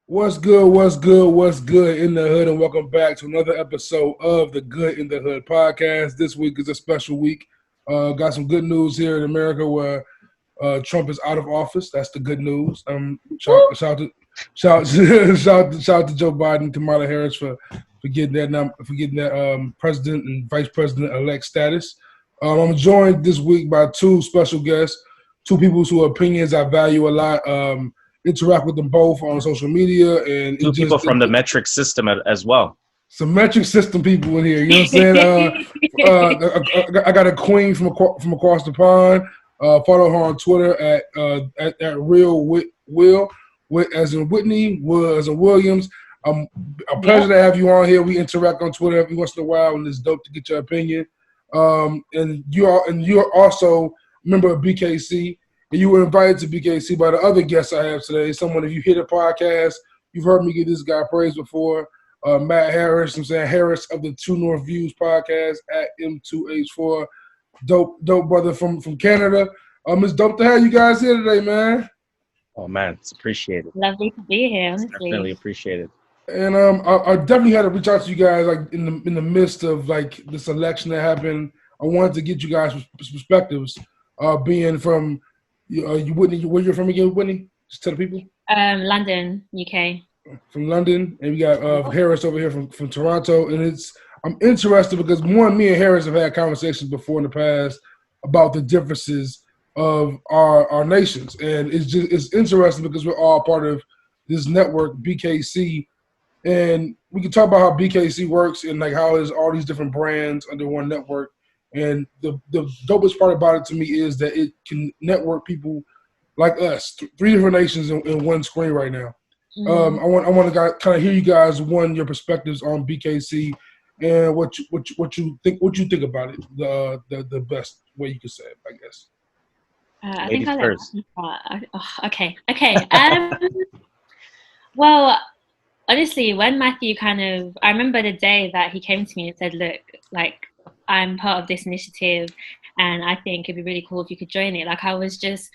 What's good? What's good? What's good in the hood? And welcome back to another episode of the Good in the Hood podcast. This week is a special week. Got some good news here in America where Trump is out of office. That's the good news. Shout to Joe Biden, Kamala Harris for getting that president and vice president elect status. I'm joined this week by two special guests, two people whose opinions I value a lot. Interact with them both on social media, and Two people from the metric system as well. Some metric system people in here. You know what I'm saying? I got a queen from across the pond. Follow her on Twitter at real Will, as in Whitney, Will as in Williams. A pleasure to have you on here. We interact on Twitter every once in a while, and it's dope to get your opinion. And you're also a member of BKC. And you were invited to BKC by the other guests I have today. Someone, if you hear the podcast, you've heard me give this guy praise before. Matt Harris, Harris of the Two North Views podcast at M2H4. Dope brother from Canada. It's dope to have you guys here today, man. Oh man, it's appreciated. Lovely to be here, honestly. Definitely appreciated. And I definitely had to reach out to you guys like in the midst of like this election that happened. I wanted to get you guys' perspectives, being from you Whitney, where you're from again, Whitney? Just tell the people. London, UK. From London, and we got Harris over here from Toronto, and I'm interested because me and Harris have had conversations before in the past about the differences of our nations, and it's interesting because we're all part of this network BKC, and we can talk about how BKC works and like how there's all these different brands under one network. And the dopest part about it to me is that it can network people like us, three different nations in one screen right now. I want to kind of hear you guys, your perspectives on BKC and what you think about it. The best way you could say it, I guess. I think I first. Okay. Well, honestly, when Matthew I remember the day that he came to me and said, "Look, like, I'm part of this initiative and I think it'd be really cool if you could join it." Like, I was just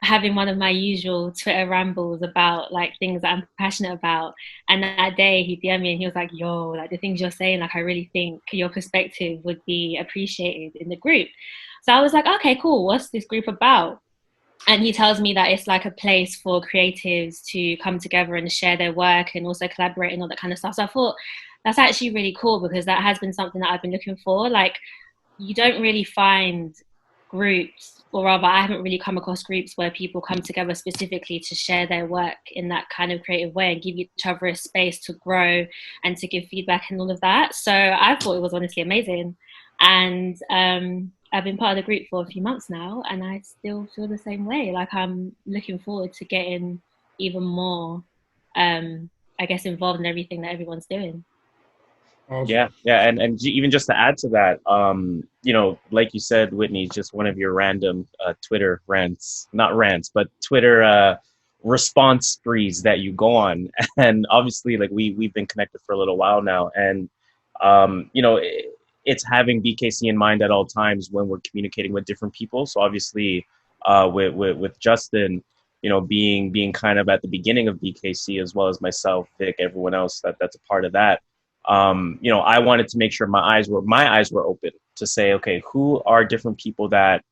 having one of my usual Twitter rambles about like things that I'm passionate about. And that day he DM'd me and he was like, "Yo, like the things you're saying, like I really think your perspective would be appreciated in the group." So I was like, okay, cool. What's this group about? And he tells me that it's like a place for creatives to come together and share their work and also collaborate and all that kind of stuff. So I thought that's actually really cool because that has been something that I've been looking for. Like, you don't really find groups, or rather I haven't really come across groups where people come together specifically to share their work in that kind of creative way and give each other a space to grow and to give feedback and all of that. So I thought it was honestly amazing. And I've been part of the group for a few months now and I still feel the same way. Like, I'm looking forward to getting even more, I guess, involved in everything that everyone's doing. Awesome. Yeah, and even just to add to that, like you said, Whitney, just one of your random Twitter but Twitter response sprees that you go on, and obviously, like we've been connected for a little while now, and it's having BKC in mind at all times when we're communicating with different people. So obviously, with Justin, being kind of at the beginning of BKC, as well as myself, Vic, everyone else that's a part of that. I wanted to make sure my eyes were open to say, okay, who are different people that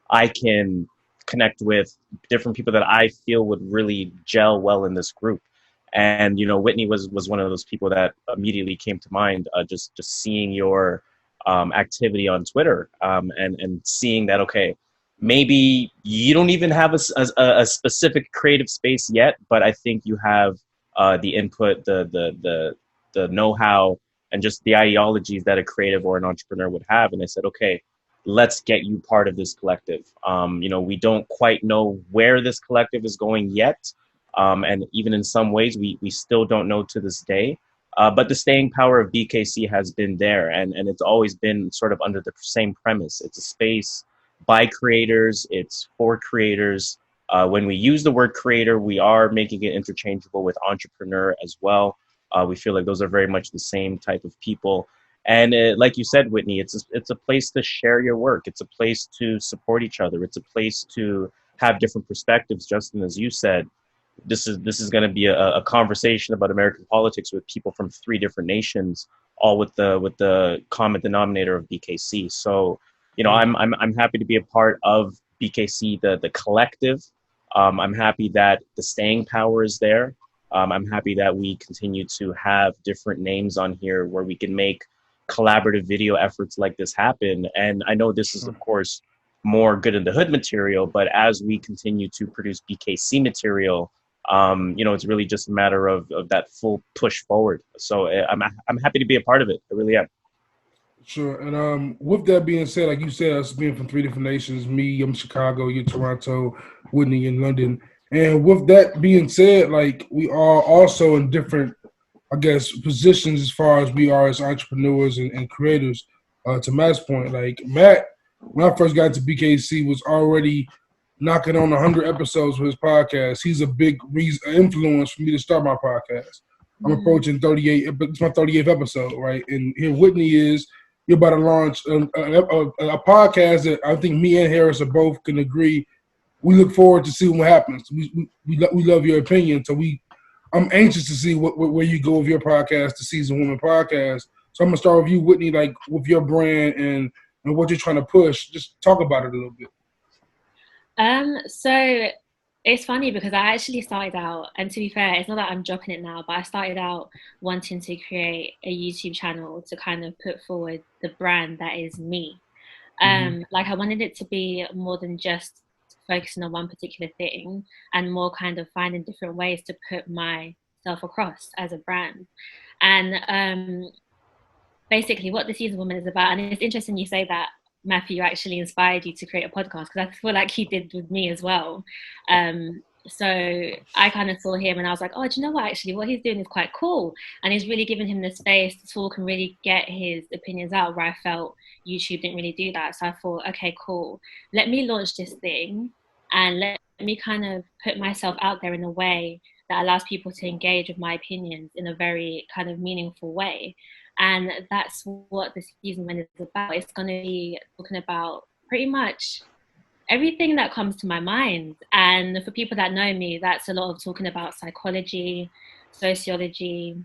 I can connect with, different people that I feel would really gel well in this group. And, Whitney was one of those people that immediately came to mind, just seeing your activity on Twitter and seeing that, okay, maybe you don't even have a specific creative space yet, but I think you have the input, the know-how, and just the ideologies that a creative or an entrepreneur would have. And I said, okay, let's get you part of this collective. We don't quite know where this collective is going yet. And even in some ways, we still don't know to this day. But the staying power of BKC has been there. And it's always been sort of under the same premise. It's a space by creators. It's for creators. When we use the word creator, we are making it interchangeable with entrepreneur as well. We feel like those are very much the same type of people. And like you said, Whitney, it's a place to share your work. It's a place to support each other. It's a place to have different perspectives, Justin, as you said. this is going to be a conversation about American politics with people from 3 different nations, all with the common denominator of BKC. So, I'm happy to be a part of BKC, the collective. I'm happy that the staying power is there. I'm happy that we continue to have different names on here where we can make collaborative video efforts like this happen. And I know this is, of course, more good in the hood material, but as we continue to produce BKC material, it's really just a matter of that full push forward. So I'm happy to be a part of it. I really am. Sure. And with that being said, like you said, us being from 3 different nations, me, I'm Chicago, you're Toronto, Whitney in London. And with that being said, like we are also in different, I guess, positions as far as we are as entrepreneurs and creators. To Matt's point, like Matt, when I first got into BKC, was already knocking on 100 episodes for his podcast. He's a big influence for me to start my podcast. I'm approaching 38. It's my 38th episode, right? And here Whitney is. You're about to launch a podcast that I think me and Harris are both can agree. We look forward to see what happens. We love your opinion, so I'm anxious to see where you go with your podcast, the Seasoned Woman podcast. So I'm gonna start with you, Whitney, like with your brand and what you're trying to push. Just talk about it a little bit. So it's funny because I actually started out, and to be fair, it's not that I'm dropping it now, but I started out wanting to create a YouTube channel to kind of put forward the brand that is me. Like I wanted it to be more than just focusing on one particular thing and more kind of finding different ways to put myself across as a brand. And basically what the Seasoned Woman is about, and it's interesting you say that, Matthew, actually inspired you to create a podcast, because I feel like he did with me as well. So I kind of saw him and I was like, oh, do you know what, actually what he's doing is quite cool, and he's really giving him the space to talk and really get his opinions out, where I felt YouTube didn't really do that. So I thought, okay, cool, let me launch this thing and let me kind of put myself out there in a way that allows people to engage with my opinions in a very kind of meaningful way. And that's what the Seasoned Woman is about. It's going to be talking about pretty much everything that comes to my mind. And for people that know me, that's a lot of talking about psychology, sociology,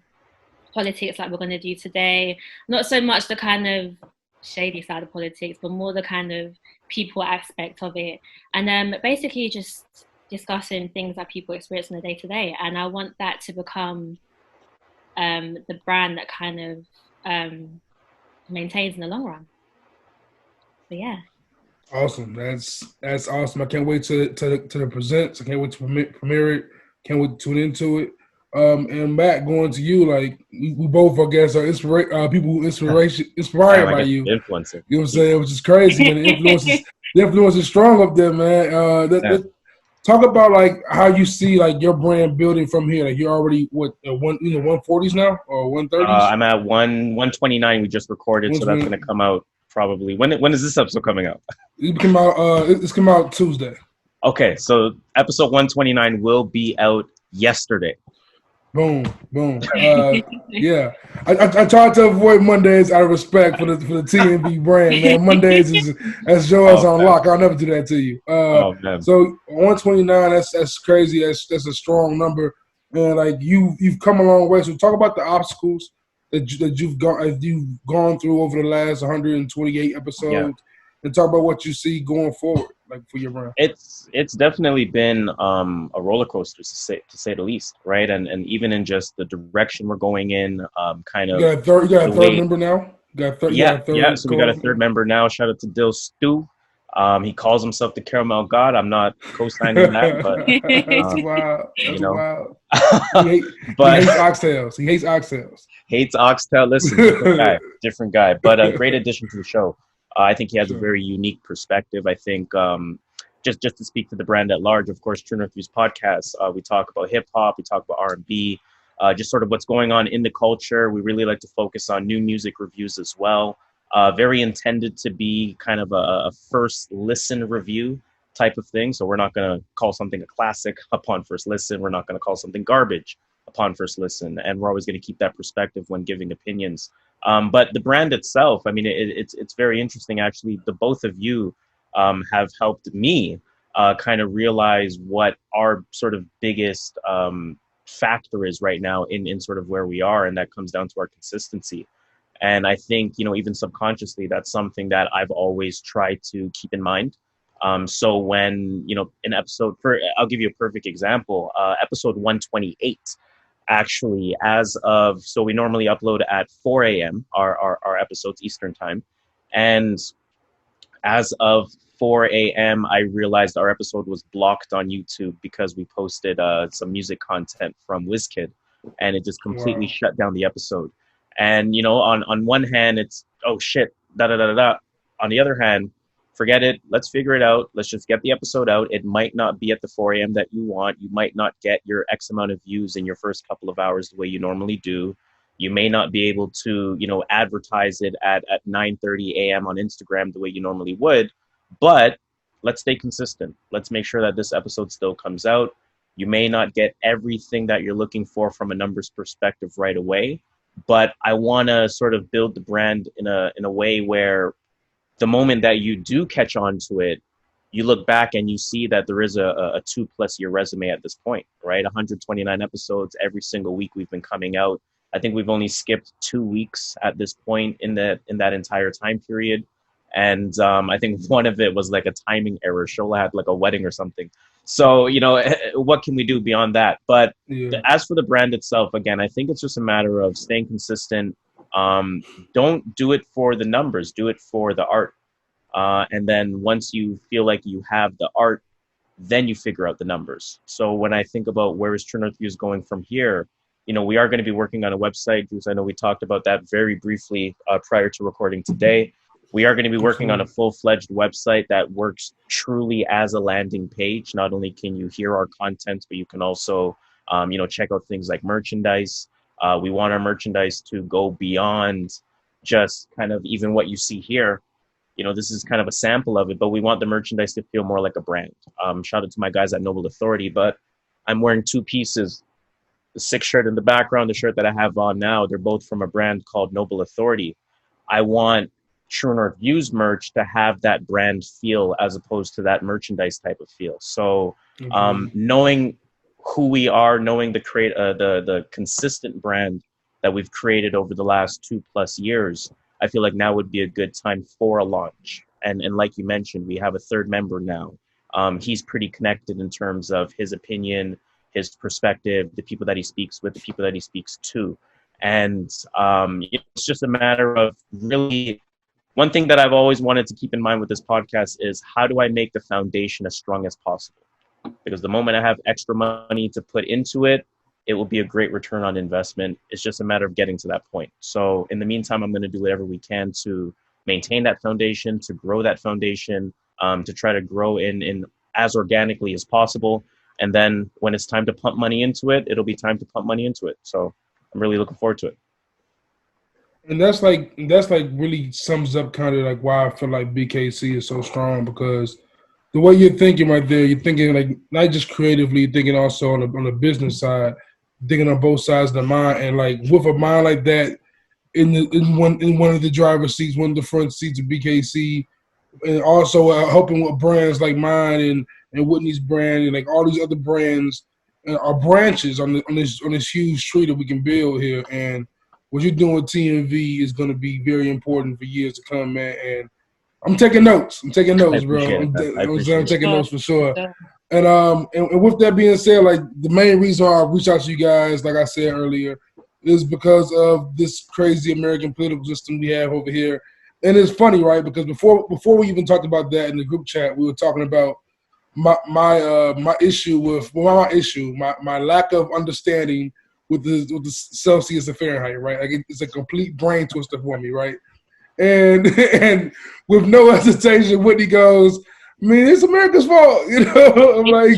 politics, like we're going to do today. Not so much the kind of shady side of politics, but more the kind of people aspect of it. And basically just discussing things that people experience on a day-to-day. And I want that to become the brand that kind of maintains in the long run. So yeah. Awesome. That's awesome. I can't wait to the presents. I can't wait to premiere it. Can't wait to tune into it. And Matt, going to you, like we both, I guess, are people who inspired by you. Influencer. You know what I'm saying? Which is crazy, man. The influence is strong up there, man. Talk about like how you see like your brand building from here. Like you're already 140s now or 130s? I'm at 129. We just recorded, so that's going to come out probably. When is this episode coming out? It's come out Tuesday. Okay, so episode 129 will be out yesterday. Boom. Yeah, I try to avoid Mondays out of respect for the TNB brand, man. Mondays is as yours on lock. I'll never do that to you. So 129, that's crazy. That's a strong number, and like you've come a long way. So talk about the obstacles that you've gone through over the last 128 episodes, and talk about what you see going forward, like for your brand. It's definitely been a roller coaster to say the least, right? And even in just the direction we're going in, kind of. You got a third member now. So we got a third member now. Shout out to Dill Stew. He calls himself the Caramel God. I'm not co-signing that, but that's wild. That's wild. But he hates oxtails. Hates oxtail. Listen, different guy, but a great addition to the show. I think he has a very unique perspective. I think just to speak to the brand at large, of course, True Northview's podcast, we talk about hip hop, we talk about R&B, just sort of what's going on in the culture. We really like to focus on new music reviews as well. Very intended to be kind of a first listen review type of thing. So we're not going to call something a classic upon first listen. We're not going to call something garbage upon first listen. And we're always going to keep that perspective when giving opinions. But the brand itself, I mean, it's very interesting, actually. The both of you have helped me kind of realize what our sort of biggest factor is right now in sort of where we are, and that comes down to our consistency. And I think, you know, even subconsciously, that's something that I've always tried to keep in mind. So when, you know, I'll give you a perfect example, episode 128, actually, so we normally upload at 4 a.m., our episodes Eastern time. And as of 4 a.m., I realized our episode was blocked on YouTube because we posted some music content from WizKid, and it just completely shut down the episode. And, you know, on one hand, it's, oh shit, da da da da da. On the other hand, forget it. Let's figure it out. Let's just get the episode out. It might not be at the 4 a.m. that you want. You might not get your X amount of views in your first couple of hours the way you normally do. You may not be able to, you know, advertise it at 9:30 a.m. on Instagram the way you normally would, but let's stay consistent. Let's make sure that this episode still comes out. You may not get everything that you're looking for from a numbers perspective right away, but I want to sort of build the brand in a way where the moment that you do catch on to it, you look back and you see that there is a 2+ year resume at this point, right? 129 episodes every single week we've been coming out. I think we've only skipped 2 weeks at this point in that entire time period. And I think one of it was like a timing error. Shola had like a wedding or something. So, you know, what can we do beyond that? But as for the brand itself, again, I think it's just a matter of staying consistent. Don't do it for the numbers, do it for the art. And then once you feel like you have the art, then you figure out the numbers. So when I think about where is True North Views going from here, you know, we are going to be working on a website, because I know we talked about that very briefly prior to recording today. We are going to be working on a full-fledged website that works truly as a landing page. Not only can you hear our content, but you can also, you know, check out things like merchandise. We want our merchandise to go beyond just kind of even what you see here. You know, this is kind of a sample of it, but we want the merchandise to feel more like a brand. Shout out to my guys at Noble Authority, but I'm wearing 2 pieces. The 6 shirt in the background, the shirt that I have on now, they're both from a brand called Noble Authority. I want True North Views merch to have that brand feel as opposed to that merchandise type of feel. So knowing who we are, knowing the consistent brand that we've created over the last 2+ years, I feel like now would be a good time for a launch. And like you mentioned, we have a 3rd member now. He's pretty connected in terms of his opinion, his perspective, the people that he speaks with, the people that he speaks to. And it's just a matter of really, one thing that I've always wanted to keep in mind with this podcast is, how do I make the foundation as strong as possible? Because the moment I have extra money to put into it, it will be a great return on investment. It's just a matter of getting to that point. So in the meantime, I'm going to do whatever we can to maintain that foundation, to grow that foundation, to try to grow in as organically as possible. And then when it's time to pump money into it, it'll be time to pump money into it. So I'm really looking forward to it. And that's like really sums up kind of like why I feel like BKC is so strong, because the way you're thinking right there, you're thinking like not just creatively, you're thinking also on the business side, thinking on both sides of the mind. And like with a mind like that, in one of the driver's seats, one of the front seats of BKC, and also helping with brands like mine and Whitney's brand, and like all these other brands are branches on this huge tree that we can build here. And what you're doing with TNV is going to be very important for years to come, man. And I'm taking notes. Bro. I'm taking notes for sure. And with that being said, like the main reason why I reached out to you guys, like I said earlier, is because of this crazy American political system we have over here. And it's funny, right? Because before we even talked about that in the group chat, we were talking about my issue with my lack of understanding with the Celsius and Fahrenheit, right? Like it's a complete brain twister for me, right? And with no hesitation, Whitney goes, I mean, it's America's fault, you know. I'm like,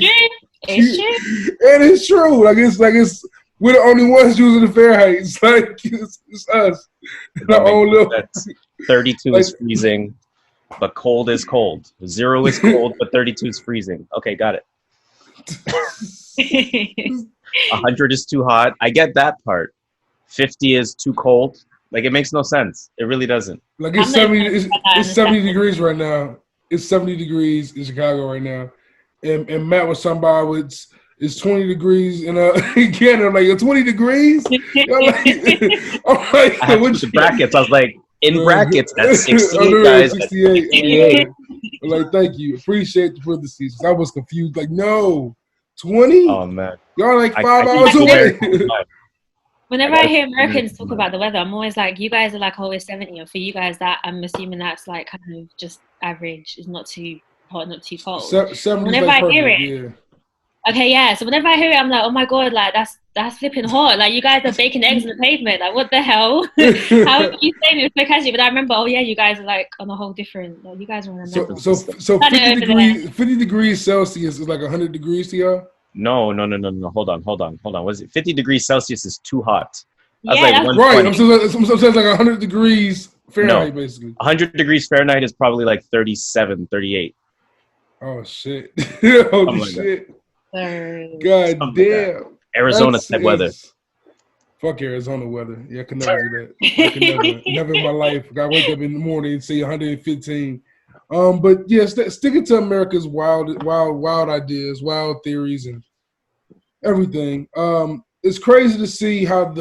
it's true. And it's true. Like it's we're the only ones using the Fahrenheit. It's like it's us. 32 is freezing, but cold is cold. 0 is cold, but 32 is freezing. Okay, got it. 100 is too hot. I get that part. 50 is too cold. Like, it makes no sense. It really doesn't. Like, it's 70 degrees right now. It's 70 degrees in Chicago right now. and Matt was talking about it's 20 degrees in Canada. Like, it's 20 degrees? I'm like, I had to put the brackets. I was like, in brackets, that's 68, guys. 68. 68. I'm like, thank you. Appreciate the parentheses. I was confused. Like, no, 20? Oh, man. Y'all like 5 I hours away. Whenever I hear Americans talk about the weather, I'm always like, you guys are like always 70, or for you guys that I'm assuming that's like kind of just average. It's not too hot, not too cold. 70 whenever like I perfect, hear it, yeah. okay, yeah. So whenever I hear it, I'm like, oh my god, like that's flipping hot. Like, you guys are baking eggs on the pavement. Like, what the hell? How are you saying it so casually? But I remember, oh yeah, you guys are like on a whole different. Like, you guys are on another. So 50 degrees Celsius is like 100 degrees to y'all. No. Hold on. Was it 50 degrees Celsius is too hot? I was Yeah, like that's 120. Right. I'm saying like 100 degrees Fahrenheit, basically. 100 degrees Fahrenheit is probably like 37, 38. Oh, shit. Holy like shit. that. God Something damn. like Arizona type weather. Fuck Arizona weather. Yeah, I could never do that. I could never in my life. I wake up in the morning and see 115. But yeah, sticking to America's wild ideas, wild theories, and everything. It's crazy to see how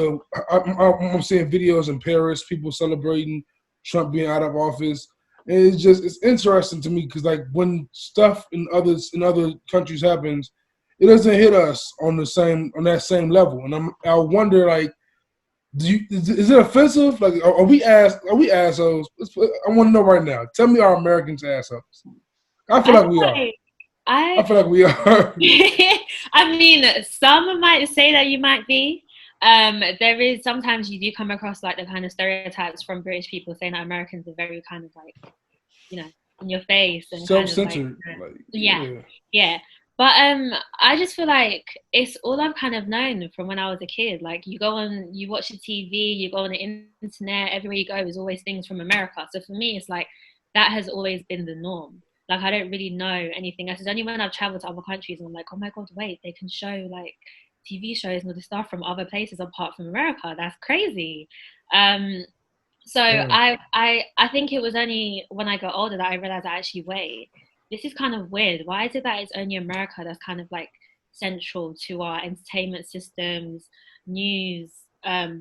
I'm seeing videos in Paris, people celebrating Trump being out of office. And it's interesting to me because, like, when stuff in other countries happens, it doesn't hit us on that same level. And I wonder, like, is it offensive? Like, are we assholes? I want to know right now. Tell me, are Americans assholes? I feel like we are. I feel like we are. I mean, some might say that you might be. There is sometimes you do come across like the kind of stereotypes from British people saying that Americans are very kind of like, you know, in your face and self-centered. Kind of like, yeah. But I just feel like it's all I've kind of known from when I was a kid. Like, you watch the TV, you go on the internet, everywhere you go is always things from America. So for me, it's like that has always been the norm. Like, I don't really know anything else. It's only when I've traveled to other countries and I'm like, oh my god, wait, they can show like TV shows and all this stuff from other places apart from America. That's crazy. So I think it was only when I got older that I realized actually, wait, this is kind of weird. Why is it that it's only America that's kind of like central to our entertainment systems, news,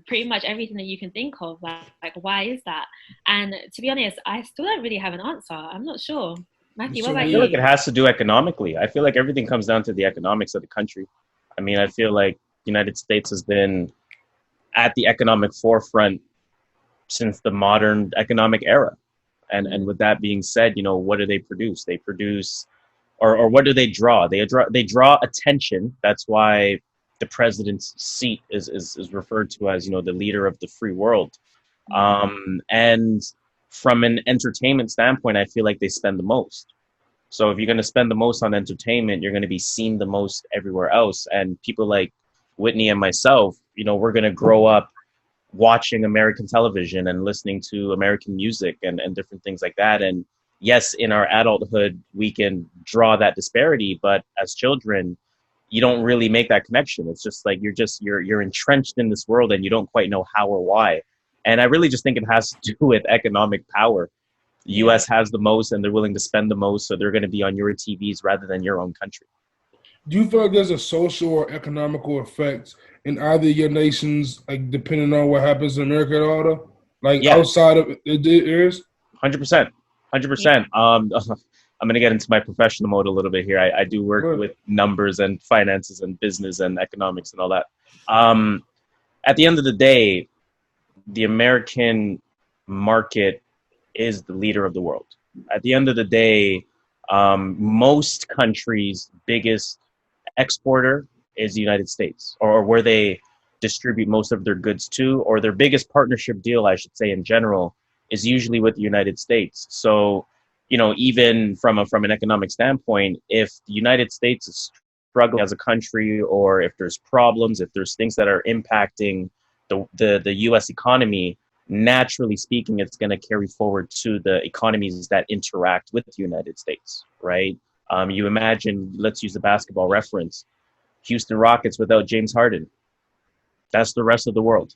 pretty much everything that you can think of? Like, why is that? And to be honest, I still don't really have an answer. I'm not sure. Matthew, what about you? I feel like it has to do economically. I feel like everything comes down to the economics of the country. I mean, I feel like the United States has been at the economic forefront since the modern economic era. And with that being said, you know, what do they produce? They produce, or what do they draw? They draw attention. That's why the president's seat is referred to as, you know, the leader of the free world. And from an entertainment standpoint, I feel like they spend the most. So if you're going to spend the most on entertainment, you're going to be seen the most everywhere else. And people like Whitney and myself, you know, we're going to grow up watching American television and listening to American music and different things like that. And yes, in our adulthood, we can draw that disparity, but as children, you don't really make that connection. It's just like you're entrenched in this world and you don't quite know how or why. And I really just think it has to do with economic power. The US has the most and they're willing to spend the most, so they're going to be on your TVs rather than your own country. Do you feel like there's a social or economical effect in either of your nations, like depending on what happens in America at all, though? Like outside of it is? 100%. 100%. I'm going to get into my professional mode a little bit here. I do work with numbers and finances and business and economics and all that. At the end of the day, the American market is the leader of the world. At the end of the day, most countries' biggest exporter is the United States, or where they distribute most of their goods to, or their biggest partnership deal, I should say, in general, is usually with the United States. So, you know, even from an economic standpoint, if the United States is struggling as a country, or if there's problems, if there's things that are impacting the U.S. economy, naturally speaking, it's going to carry forward to the economies that interact with the United States, right? You imagine, let's use the basketball reference, Houston Rockets without James Harden. That's the rest of the world,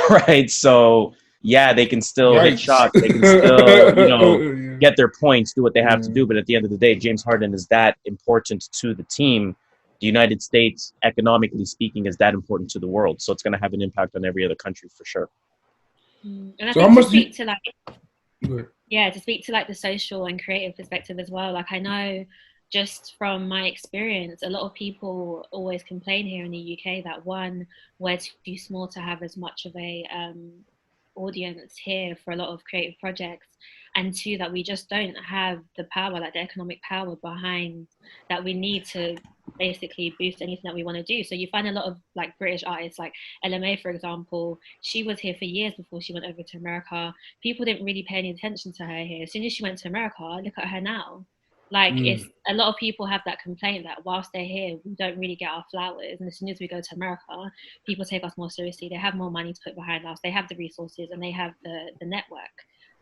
right? So, yeah, they can still hit shots. They can still, you know, get their points, do what they have to do. But at the end of the day, James Harden is that important to the team. The United States, economically speaking, is that important to the world. So it's going to have an impact on every other country for sure. And I So think to speak to like the social and creative perspective as well. Like I know just from my experience, a lot of people always complain here in the UK that one, we're too small to have as much of a audience here for a lot of creative projects, and two, that we just don't have the power, like the economic power behind that we need to basically boost anything that we want to do. So you find a lot of like British artists, like LMA, for example. She was here for years before she went over to America. People didn't really pay any attention to her here. As soon as she went to America, look at her now. Like it's a lot of people have that complaint that whilst they're here, we don't really get our flowers. And as soon as we go to America, people take us more seriously. They have more money to put behind us. They have the resources and they have the network.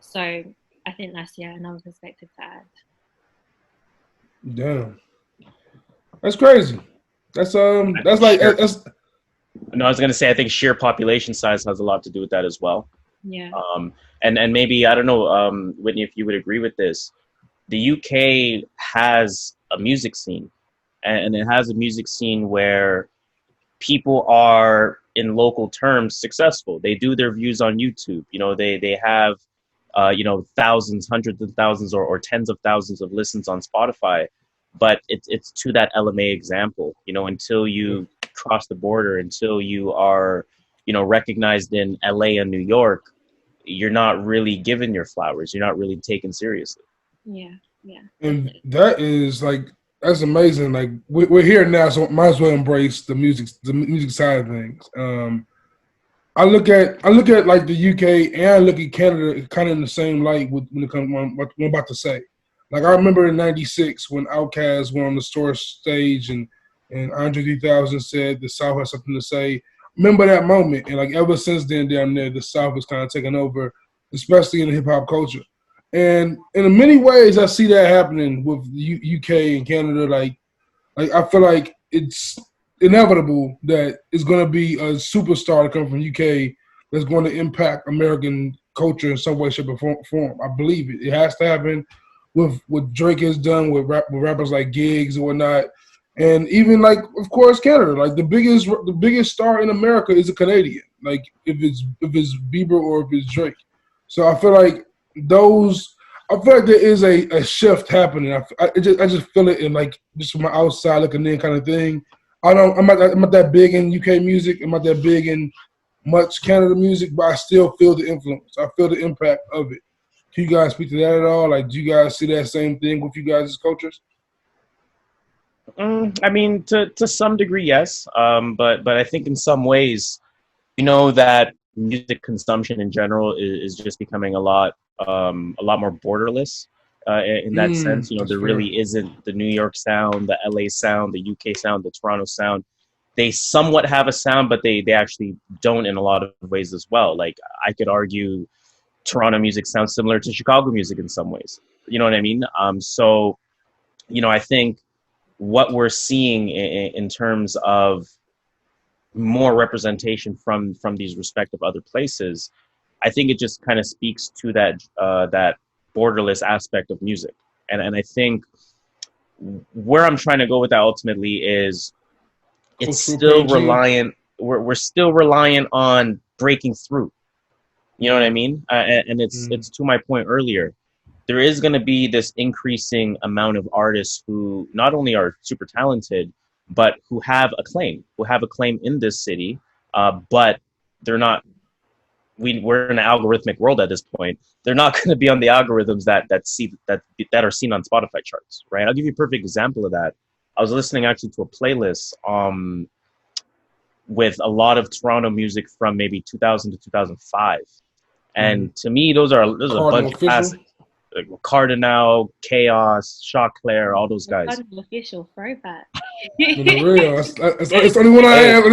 So I think that's another perspective to add. Damn, that's crazy. That's like that's. No, I was gonna say I think sheer population size has a lot to do with that as well. Yeah. And maybe I don't know, Whitney, if you would agree with this. The UK has a music scene, and it has a music scene where people are, in local terms, successful. They do their views on YouTube. You know, they have, thousands, hundreds of thousands, or tens of thousands of listens on Spotify. But it's to that LMA example. You know, until you cross the border, until you are, recognized in LA and New York, you're not really given your flowers. You're not really taken seriously. Yeah. And that is like, that's amazing. Like we're here now, so might as well embrace the music side of things. I look at like the UK and I look at Canada kind of in the same light when it comes to what I'm about to say. Like I remember in '96 when Outkast went on the store stage and Andre 3000 said the South has something to say. Remember that moment, and like ever since then, down there, the South has kind of taken over, especially in the hip hop culture. And in many ways, I see that happening with the UK and Canada. Like I feel like it's inevitable that it's going to be a superstar to come from UK that's going to impact American culture in some way, shape, or form. I believe it. It has to happen with what Drake has done with rappers like Giggs and whatnot. And even like, of course, Canada. Like the biggest star in America is a Canadian. Like if it's Bieber or if it's Drake. So I feel like there is a shift happening. I just feel it in like just from my outside looking in kind of thing. I'm not that big in UK music. I'm not that big in much Canada music, but I still feel the influence. I feel the impact of it. Can you guys speak to that at all? Like, do you guys see that same thing with you guys' cultures? I mean, to some degree, yes. But I think in some ways, that music consumption in general is just becoming a lot more borderless in that sense. There really isn't the New York sound, the LA sound, the UK sound, the Toronto sound. They somewhat have a sound, but they actually don't in a lot of ways as well. Like I could argue Toronto music sounds similar to Chicago music in some ways. You know what I mean? So, I think what we're seeing in terms of more representation from these respective other places, I think it just kind of speaks to that borderless aspect of music. And I think where I'm trying to go with that ultimately is it's still reliant. We're still reliant on breaking through. You know what I mean? And it's to my point earlier. There is going to be this increasing amount of artists who not only are super talented, but who have a claim in this city, but they're not. We're in an algorithmic world at this point. They're not going to be on the algorithms that are seen on Spotify charts, right? I'll give you a perfect example of that. I was listening actually to a playlist with a lot of Toronto music from maybe 2000 to 2005, and to me, those are a bunch of classics. Like Cardinal, Chaos, Choclair, all those guys. Official throwback. Real. That's the only one I had.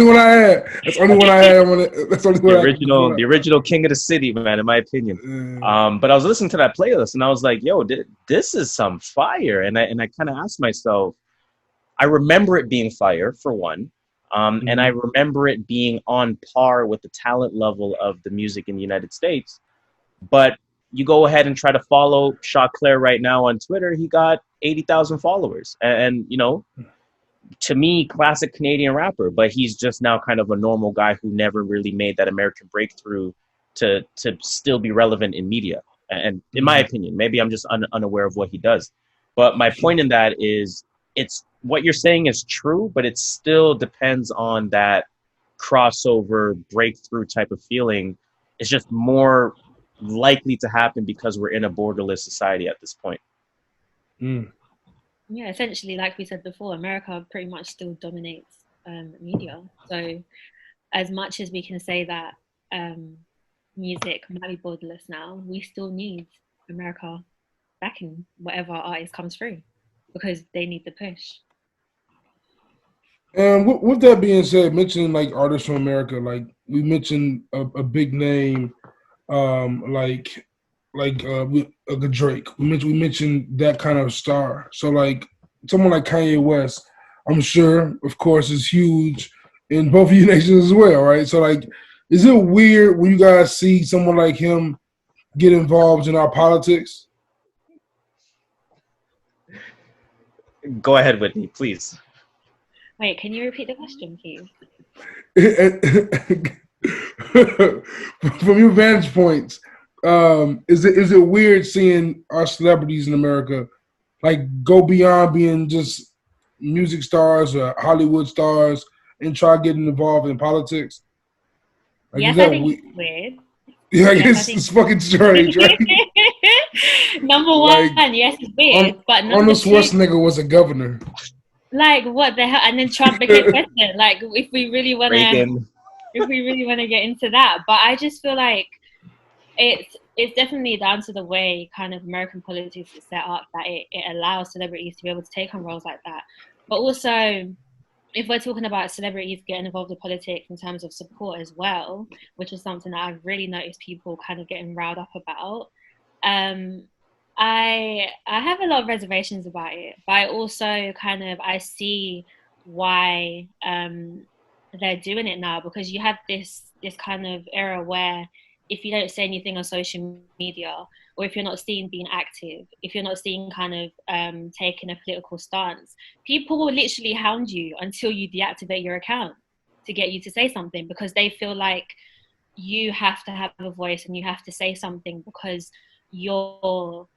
That's the only one I had. That's the original king of the city, man, in my opinion. But I was listening to that playlist and I was like, yo, this is some fire. And I kind of asked myself, I remember it being fire for one. And I remember it being on par with the talent level of the music in the United States. But you go ahead and try to follow Choclair right now on Twitter, he got 80,000 followers. And, you know, to me, classic Canadian rapper, but he's just now kind of a normal guy who never really made that American breakthrough to still be relevant in media. And in my opinion, maybe I'm just unaware of what he does. But my point in that is, it's what you're saying is true, but it still depends on that crossover breakthrough type of feeling. It's just more likely to happen because we're in a borderless society at this point. Yeah, essentially, like we said before, America pretty much still dominates media. So as much as we can say that music might be borderless now, we still need America backing whatever artist comes through because they need the push. And with that being said, mentioning like artists from America, like we mentioned a big name, like a Drake. We mentioned that kind of star. So like someone like Kanye West, I'm sure, of course, is huge in both of you nations as well, right? So like, is it weird when you guys see someone like him get involved in our politics? Go ahead, Whitney, please. Wait, can you repeat the question, please? From your vantage points, is it weird seeing our celebrities in America like go beyond being just music stars or Hollywood stars and try getting involved in politics? Like, yes, I think it's weird. Yeah, yes, it's fucking strange, right? Number one, like, yes, it's weird. But Arnold Schwarzenegger was a governor. Like, what the hell? And then Trump became president. Like, if we really want to get into that. But I just feel like it's definitely down to the way kind of American politics is set up, that it allows celebrities to be able to take on roles like that. But also, if we're talking about celebrities getting involved in politics in terms of support as well, which is something that I've really noticed people kind of getting riled up about, I have a lot of reservations about it, but I also I see why they're doing it now, because you have this kind of era where if you don't say anything on social media, or if you're not seen being active, if you're not seen kind of taking a political stance, people will literally hound you until you deactivate your account to get you to say something, because they feel like you have to have a voice and you have to say something because your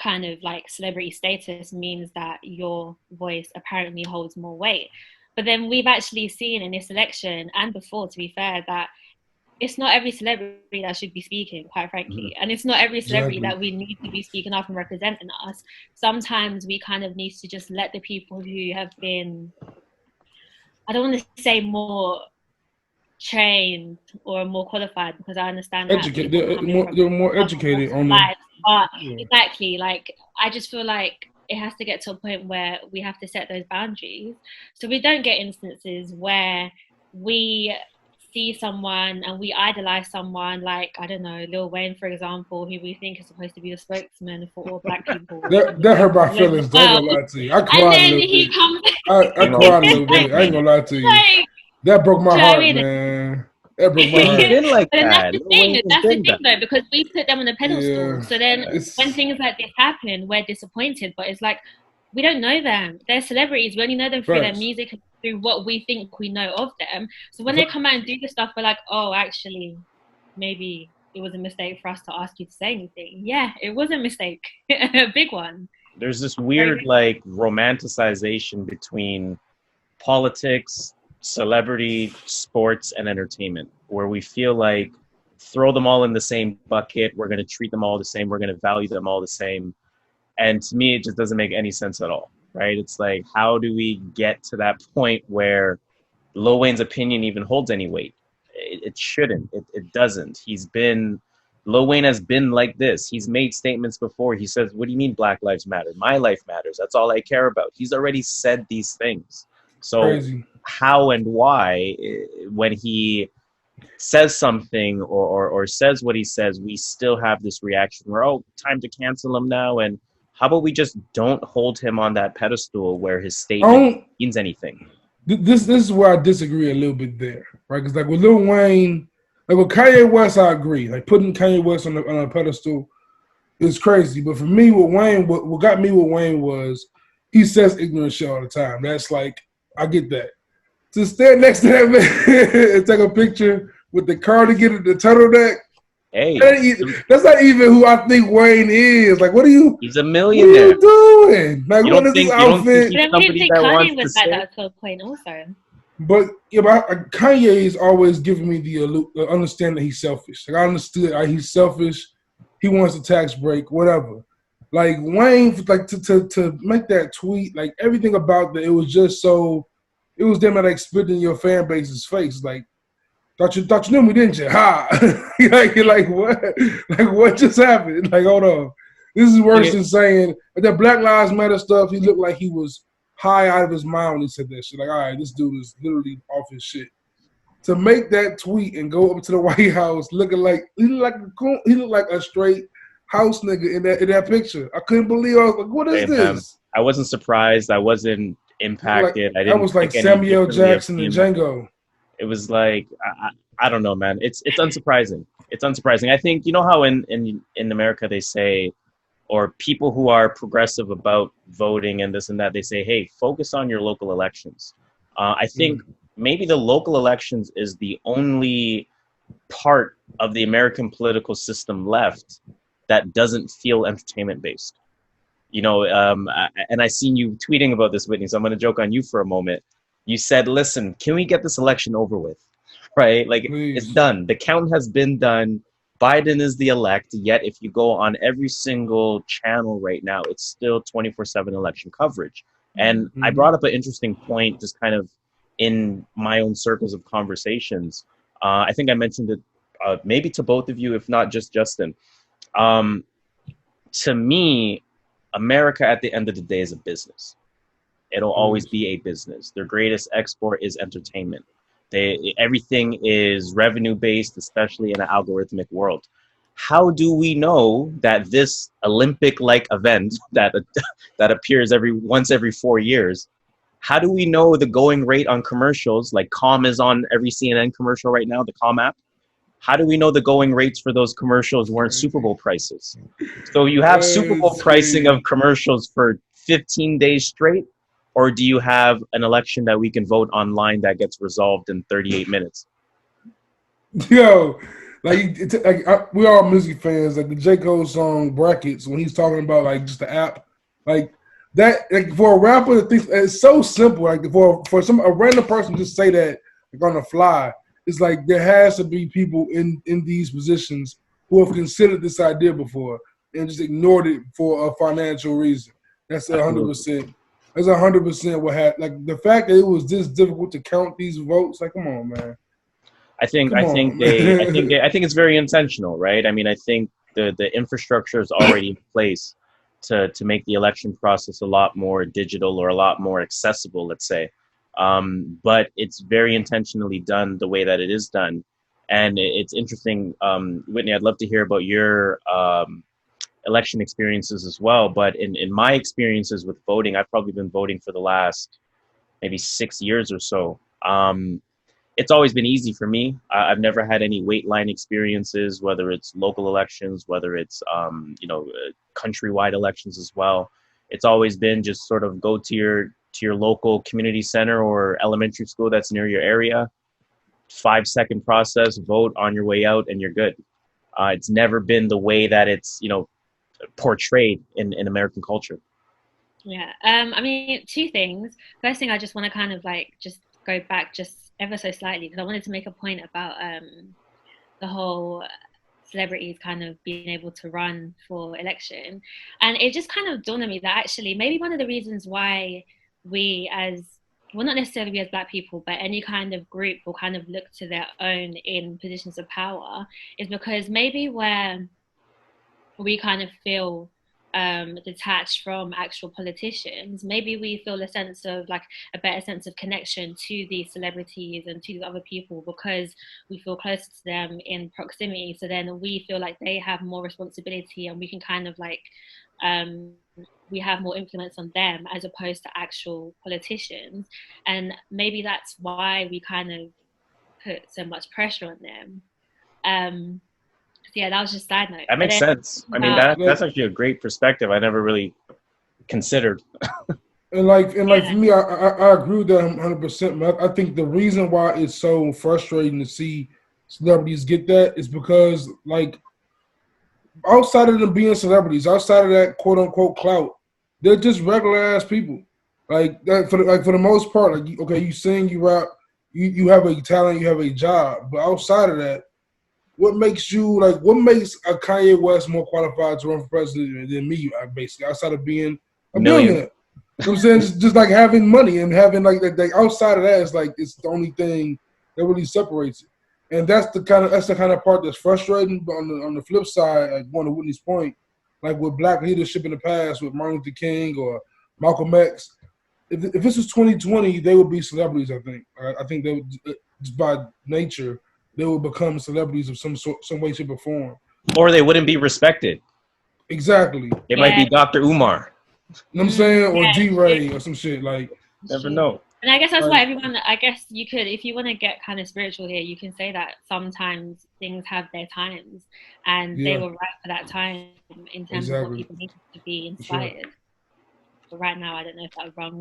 kind of like celebrity status means that your voice apparently holds more weight. But then we've actually seen in this election, and before, to be fair, that it's not every celebrity that should be speaking, quite frankly. And it's not every celebrity that we need to be speaking up and representing us. Sometimes we kind of need to just let the people who have been, I don't want to say more trained or more qualified, because I understand that they're more educated on lives, but exactly, like, I just feel like it has to get to a point where we have to set those boundaries, so we don't get instances where we see someone and we idolize someone, like, I don't know, Lil Wayne, for example, who we think is supposed to be the spokesman for all black people. that hurt my feelings. I ain't gonna lie to you. I cried a little bit. I cried a little bit. I ain't gonna lie to you. Like, that broke my heart, man. That broke my heart. Been like but that. That's the thing. That's the thing, though, because we put them on a pedestal. So then, when things like this happen, we're disappointed. But it's like, we don't know them. They're celebrities. We only know them through their music and through what we think we know of them. So when they come out and do this stuff, we're like, oh, actually, maybe it was a mistake for us to ask you to say anything. Yeah, it was a mistake, a big one. There's this weird like romanticization between politics, celebrity, sports, and entertainment, where we feel like throw them all in the same bucket. We're going to treat them all the same. We're going to value them all the same. And to me, it just doesn't make any sense at all, right? It's like, how do we get to that point where Lil Wayne's opinion even holds any weight? It shouldn't. It doesn't. Lil Wayne has been like this. He's made statements before. He says, what do you mean Black Lives Matter? My life matters. That's all I care about. He's already said these things. So crazy. How and why, when he says something or says what he says, we still have this reaction where, oh, time to cancel him now. And how about we just don't hold him on that pedestal where his statement means anything? This is where I disagree a little bit there, right? Because like with Lil Wayne, Like with Kanye West, I agree. Like putting Kanye West on a pedestal is crazy. But for me, with Wayne, what got me with Wayne was he says ignorant shit all the time. That's like, I get that. To stand next to that man and take a picture with the cardigan and the turtleneck, Hey, that's not even who I think Wayne is. Like, what are you he's a millionaire. doing? Like, what is this You don't think outfit? he's But then people somebody think that wants Kanye to was like say? that to a point also. But yeah, but Kanye's always giving me the understand that he's selfish. Like I understood he's selfish. He wants a tax break, whatever. Like Wayne, like to make that tweet, like everything about that, it was just so. It was them like spitting in your fan base's face. Like thought you knew me, didn't you? Ha! like what? Like what just happened? Like hold on, this is worse than saying that Black Lives Matter stuff. He looked like he was high out of his mind when he said that shit. Like, all right, this dude is literally off his shit. To make that tweet and go up to the White House looking like he looked like a straight house nigga in that picture. I couldn't believe. I was like, what is Hey, this? I wasn't surprised. I wasn't impacted. I That didn't was like think any Samuel differently of Jackson and him. Django. It was like I don't know, man. It's unsurprising. It's unsurprising. I think you know how in America they say, or people who are progressive about voting and this and that, they say, hey, focus on your local elections. I think maybe the local elections is the only part of the American political system left that doesn't feel entertainment based. You know, and I seen you tweeting about this, Whitney, so I'm going to joke on you for a moment. You said, listen, can we get this election over with? Right? Like, Please. it's done. The count has been done. Biden is the elect. Yet, if you go on every single channel right now, it's still 24/7 election coverage. And I brought up an interesting point, just kind of in my own circles of conversations. I think I mentioned it maybe to both of you, if not just Justin. Um, to me, America at the end of the day is a business. It'll always be a business. Their greatest export is entertainment. Everything is revenue based, especially in an algorithmic world. How do we know that this Olympic-like event that appears once every 4 years? How do we know the going rate on commercials? Like Calm is on every CNN commercial right now, the Calm app. How do we know the going rates for those commercials weren't Super Bowl prices? So you have Super Bowl pricing of commercials for 15 days straight, or do you have an election that we can vote online that gets resolved in 38 minutes? Yo, we're all music fans. Like the J. Cole song "Brackets" when he's talking about like just the app, like that. Like for a rapper to think it's so simple. Like for a random person to say that like on the fly, it's like there has to be people in these positions who have considered this idea before and just ignored it for a financial reason. That's 100%. That's 100% what happened. Like the fact that it was this difficult to count these votes. Like, come on, man. I think it's very intentional, right? I mean, I think the infrastructure is already in place to make the election process a lot more digital or a lot more accessible, let's say. But it's very intentionally done the way that it is done. And it's interesting, Whitney, I'd love to hear about your election experiences as well. But in my experiences with voting, I've probably been voting for the last maybe 6 years or so. It's always been easy for me. I've never had any wait line experiences, whether it's local elections, whether it's countrywide elections as well. It's always been just sort of go to your local community center or elementary school that's near your area. 5-second process, vote on your way out, and you're good. It's never been the way that it's portrayed in American culture. Yeah. I mean, two things. First thing, I just want to kind of like just go back just ever so slightly because I wanted to make a point about the whole celebrities kind of being able to run for election. And it just kind of dawned on me that actually maybe one of the reasons why we as well, not necessarily we as Black people, but any kind of group will kind of look to their own in positions of power is because maybe where we kind of feel detached from actual politicians, maybe we feel a sense of like a better sense of connection to these celebrities and to these other people because we feel closer to them in proximity. So then we feel like they have more responsibility and we can kind of like we have more influence on them as opposed to actual politicians. And maybe that's why we kind of put so much pressure on them. So yeah, that was just a side note. That makes sense. I mean, that's actually a great perspective. I never really considered. And for me, I agree with that 100%. But I think the reason why it's so frustrating to see celebrities get that is because like outside of them being celebrities, outside of that quote unquote clout, they're just regular ass people. Like that for the most part. Like okay, you sing, you rap, you have a talent, you have a job. But outside of that, what makes a Kanye West more qualified to run for president than me? Basically, outside of being a billionaire. You know what I'm saying? Just like having money and having like outside of that is like it's the only thing that really separates it. And that's the kind of part that's frustrating. But on the flip side, like going to Whitney's point, like with black leadership in the past with Martin Luther King or Malcolm X, if this was 2020, they would be celebrities. I think. I think they would just by nature they would become celebrities of some way, shape, or form. Or they wouldn't be respected. Exactly. It might be Dr. Umar. You know what I'm saying? Or D-Ray or some shit. Like, never know. And I guess that's why everyone, I guess you could, if you want to get kind of spiritual here, you can say that sometimes things have their times and they were right for that time in terms of what people need to be inspired. Sure. But right now, I don't know if that was wrong.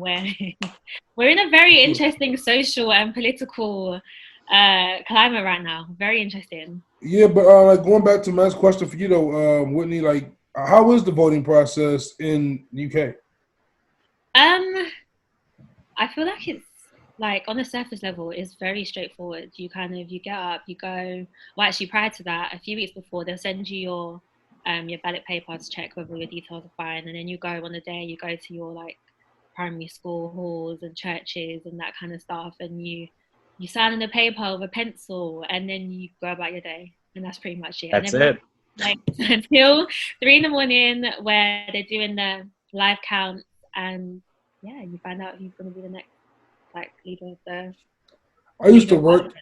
We're in a very interesting social and political climate right now. Very interesting. Yeah, but like going back to Matt's question for you though, Whitney, like how is the voting process in the UK? I feel like it's like on the surface level, it's very straightforward. You get up, you go. Well, actually, prior to that, a few weeks before, they'll send you your ballot paper to check whether your details are fine, and then you go on the day. You go to your like primary school halls and churches and that kind of stuff, and you sign in the paper with a pencil, and then you go about your day, and that's pretty much it. That's it. Like until 3 a.m, where they're doing the live count, and yeah, you find out who's going to be the next like leader of the. I used to work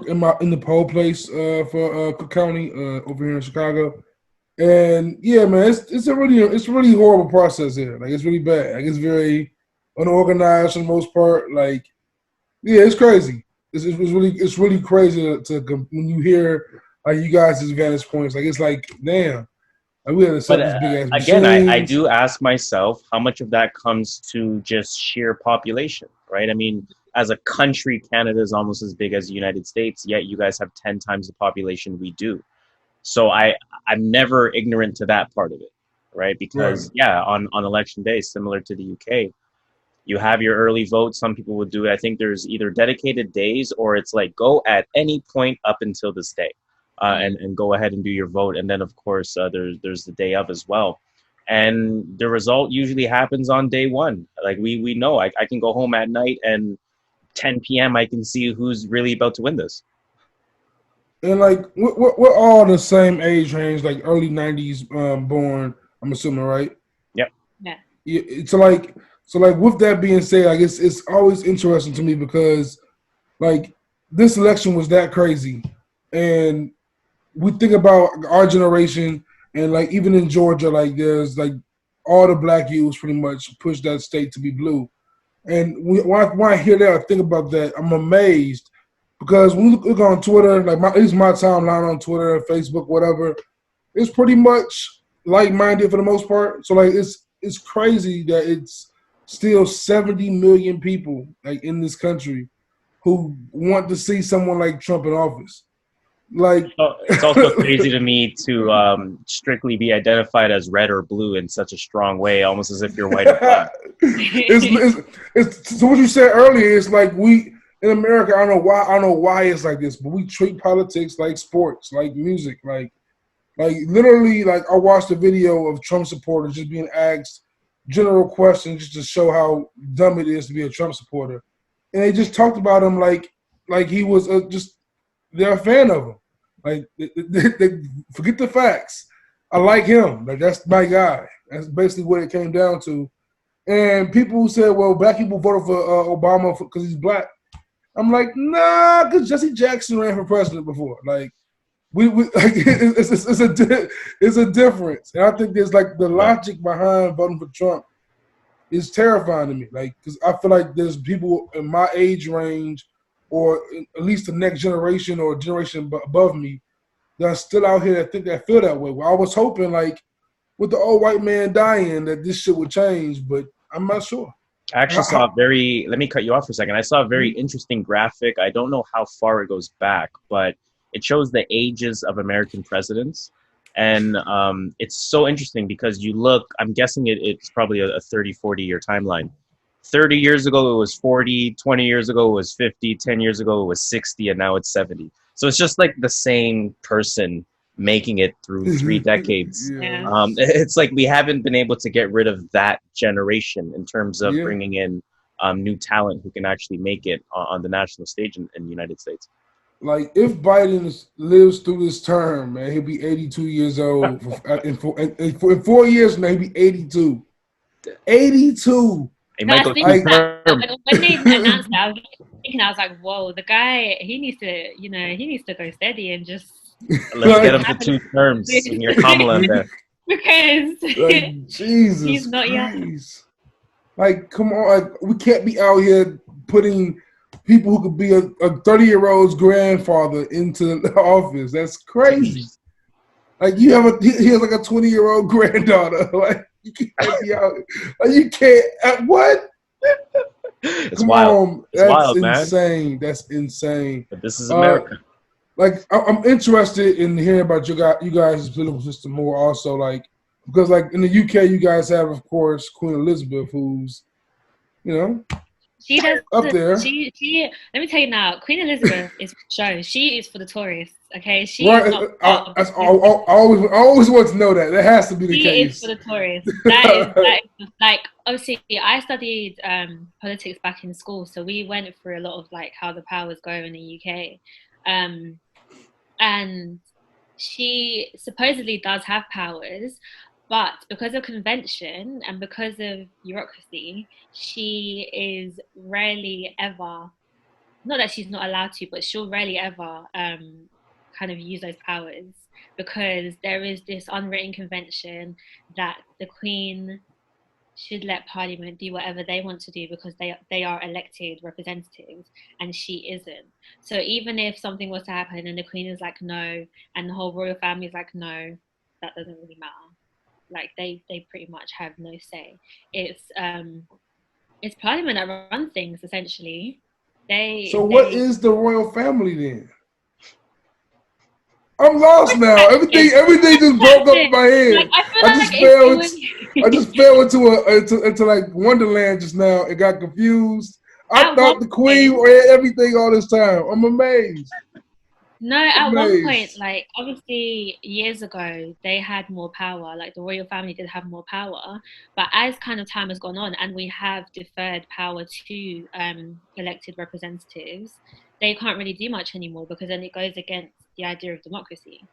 in the poll place for Cook County over here in Chicago, and yeah, man, it's a really horrible process here. Like it's really bad. Like it's very unorganized for the most part. Like yeah, it's crazy. It's really crazy to when you hear like you guys' vantage points. Like it's like damn. Like we had to set this big ass again, I do ask myself how much of that comes to just sheer population, right? I mean, as a country, Canada is almost as big as the United States, yet you guys have 10 times the population we do. So I'm never ignorant to that part of it, right? Because on election day, similar to the UK, you have your early vote. Some people would do it. I think there's either dedicated days or it's like go at any point up until this day. And go ahead and do your vote. And then, of course, there's the day of as well. And the result usually happens on day one. Like we know I can go home at night and 10 p.m. I can see who's really about to win this. And like we're all the same age range, like early 90s born, I'm assuming, right? Yep. Yeah. So like with that being said, like it's always interesting to me because like this election was that crazy. And we think about our generation and like even in Georgia, like there's like all the black youths pretty much push that state to be blue. And when I hear that, I think about that, I'm amazed because when you look on Twitter, like at least my timeline on Twitter, Facebook, whatever, it's pretty much like-minded for the most part. So like it's crazy that it's still 70 million people like in this country who want to see someone like Trump in office. Like it's also crazy to me to strictly be identified as red or blue in such a strong way, almost as if you're white or black. It's so what you said earlier. It's like we in America. I don't know why it's like this, but we treat politics like sports, like music, like literally. Like I watched a video of Trump supporters just being asked general questions just to show how dumb it is to be a Trump supporter, and they just talked about him like he was just. They're a fan of him. Like, they forget the facts. I like him. Like, that's my guy. That's basically what it came down to. And people who said, well, black people voted for Obama because he's black. I'm like, nah, because Jesse Jackson ran for president before. Like, it's a difference. And I think there's, like, the logic behind voting for Trump is terrifying to me. Like, because I feel like there's people in my age range or at least the next generation or generation above me that's still out here that think that feel that way. Well, I was hoping like with the old white man dying that this shit would change, but I'm not sure. I actually saw a very, let me cut you off for a second. I saw a very interesting graphic. I don't know how far it goes back, but it shows the ages of American presidents. And it's so interesting because you look, I'm guessing it's probably a 30, 40-year timeline. 30 years ago, it was 40. 20 years ago, it was 50. 10 years ago, it was 60. And now it's 70. So it's just like the same person making it through 3 decades. Yeah. It's like we haven't been able to get rid of that generation in terms of bringing in new talent who can actually make it on the national stage in the United States. Like if Biden lives through this term, man, he'll be 82 years old. In 4 years now, he'll be 82. 82. He might go through term. When they announced that, I was like, whoa, the guy, he needs to go steady and just let's get him for 2 terms in your Kamala there. Because like, Jesus he's not young. Christ. Like, come on, like, we can't be out here putting people who could be a 30-year-old's grandfather into the office. That's crazy. Like he has like a 20-year-old granddaughter. Like you can't be out. Like you can't. What? It's Come wild. on, it's that's wild, insane. Man. That's insane. But this is America. Like I'm interested in hearing about you guys' political system more. Also, like because like in the UK, you guys have, of course, Queen Elizabeth, who's she does up there. She let me tell you now, Queen Elizabeth is for show. She is for the tourists. Okay, she right. is not. I always want to know that. That has to be the case. She is for the tourists. That is like obviously I studied politics back in school, so we went through a lot of like how the powers go in the UK, and she supposedly does have powers. But because of convention and because of bureaucracy, she is rarely ever, not that she's not allowed to, but she'll rarely ever kind of use those powers because there is this unwritten convention that the Queen should let Parliament do whatever they want to do because they are elected representatives and she isn't. So even if something was to happen and the Queen is like, no, and the whole royal family is like, no, that doesn't really matter. Like they pretty much have no say. It's Parliament that run things essentially. What is the royal family then? I'm lost now. Everything just broke up in my head. Like, I just fell into like Wonderland just now. It got confused. I thought the Queen had everything all this time. I'm amazed. No, at one point, like obviously years ago, they had more power. Like the royal family did have more power, but as kind of time has gone on, and we have deferred power to elected representatives, they can't really do much anymore because then it goes against the idea of democracy.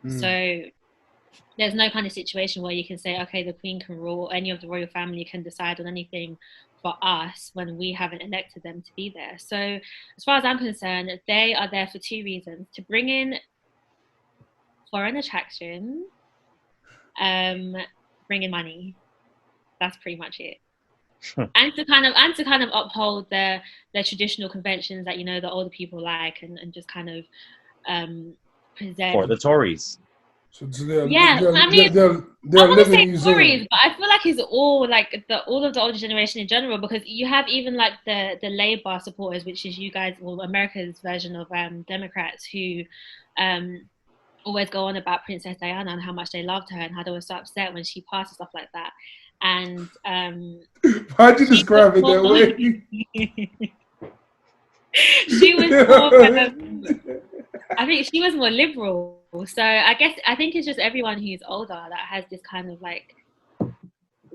So there's no kind of situation where you can say, okay, the Queen can rule, or any of the royal family can decide on anything for us when we haven't elected them to be there. So as far as I'm concerned, they are there for 2 reasons: to bring in foreign attraction, bring in money. That's pretty much it. and to kind of uphold the traditional conventions that the older people like, and just kind of present for the Tories. So they're I want to say Tories, but I feel like it's all like all of the older generation in general, because you have even like the Labour supporters, which is you guys, well, America's version of Democrats, who always go on about Princess Diana and how much they loved her and how they were so upset when she passed and stuff like that. And why'd you describe it that way? She was more I think she was more liberal. So I think it's just everyone who's older that has this kind of like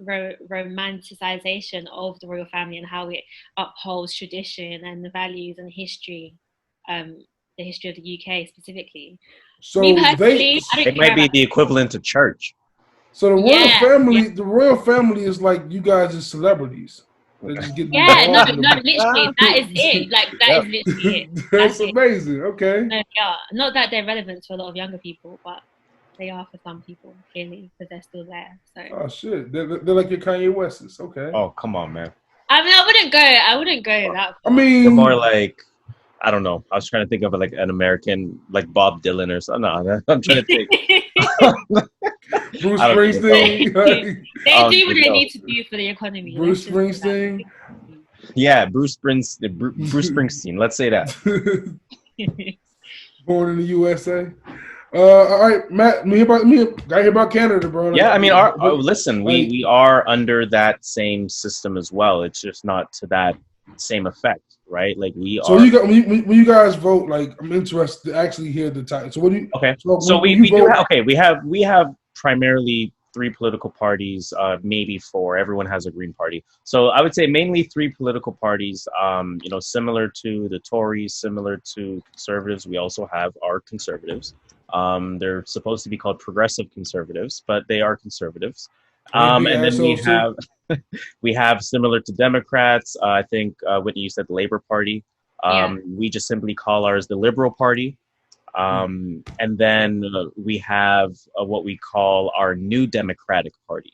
romanticization of the royal family and how it upholds tradition and the values and history, the history of the UK specifically. So it might be the equivalent to church. So the royal family is like you guys as celebrities. Literally, that is it. Like that is literally it. That's amazing. Okay. No, not that they're relevant to a lot of younger people, but they are for some people, clearly, because they're still there. So. Oh shit, they're like your Kanye Wests. Okay. Oh come on, man. I mean, I wouldn't go that far. I mean, they're more like I don't know. I was trying to think of like an American, like Bob Dylan or something. No, I'm trying to think. Bruce I don't even know. They Springsteen. Like, I don't do what even they know. need to do for the economy. Let's Bruce just say Springsteen. Yeah, Bruce Springsteen. Let's say that. that. Born in the USA. All right, Matt. Gotta hear about Canada, bro. Yeah, I mean, Like, listen, like, we are under that same system as well. It's just not to that same effect, right? Like we so are. you got when you guys vote. Like, I'm interested to actually hear the title. So what do you? Okay, So so when we you we do vote, have okay. We have primarily three political parties, maybe four. Everyone has a Green Party, so I would say mainly three political parties. Similar to the Tories, similar to Conservatives. We also have our Conservatives. They're supposed to be called Progressive Conservatives, but they are Conservatives. are they big And then we assholes too? have we have similar to Democrats. I think Whitney, you said the Labor Party. Yeah. We just simply call ours the Liberal Party. And then we have what we call our New Democratic Party.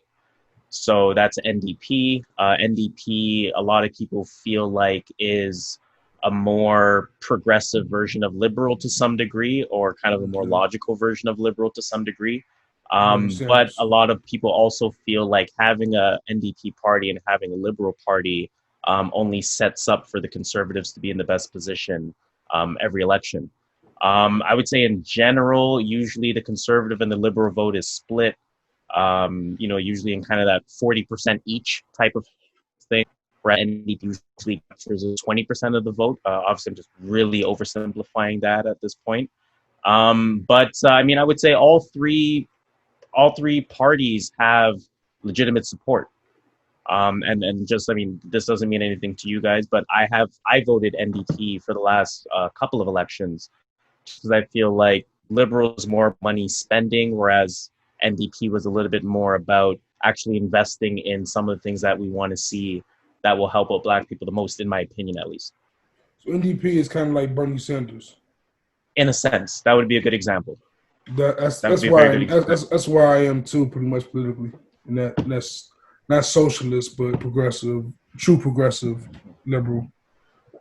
So that's NDP. NDP, a lot of people feel like is a more progressive version of liberal to some degree, or kind of a more Okay. logical version of liberal to some degree. Bernie But Sanders. a lot of people also feel like having a NDP party and having a liberal party only sets up for the conservatives to be in the best position every election. I would say in general, usually the conservative and the liberal vote is split, usually in kind of that 40% each type of thing, where NDP usually captures 20% of the vote. Obviously, I'm just really oversimplifying that at this point. But I mean, I would say all three parties have legitimate support. And just, I mean, this doesn't mean anything to you guys, but I voted NDP for the last couple of elections because I feel like liberals more money spending, whereas NDP was a little bit more about actually investing in some of the things that we want to see that will help out Black people the most, in my opinion, at least. So NDP is kind of like Bernie Sanders. In a sense, that would be a good example. That's That would that's be a very why good example. that's where I am too, pretty much politically, and that's not socialist, but progressive, true progressive, liberal.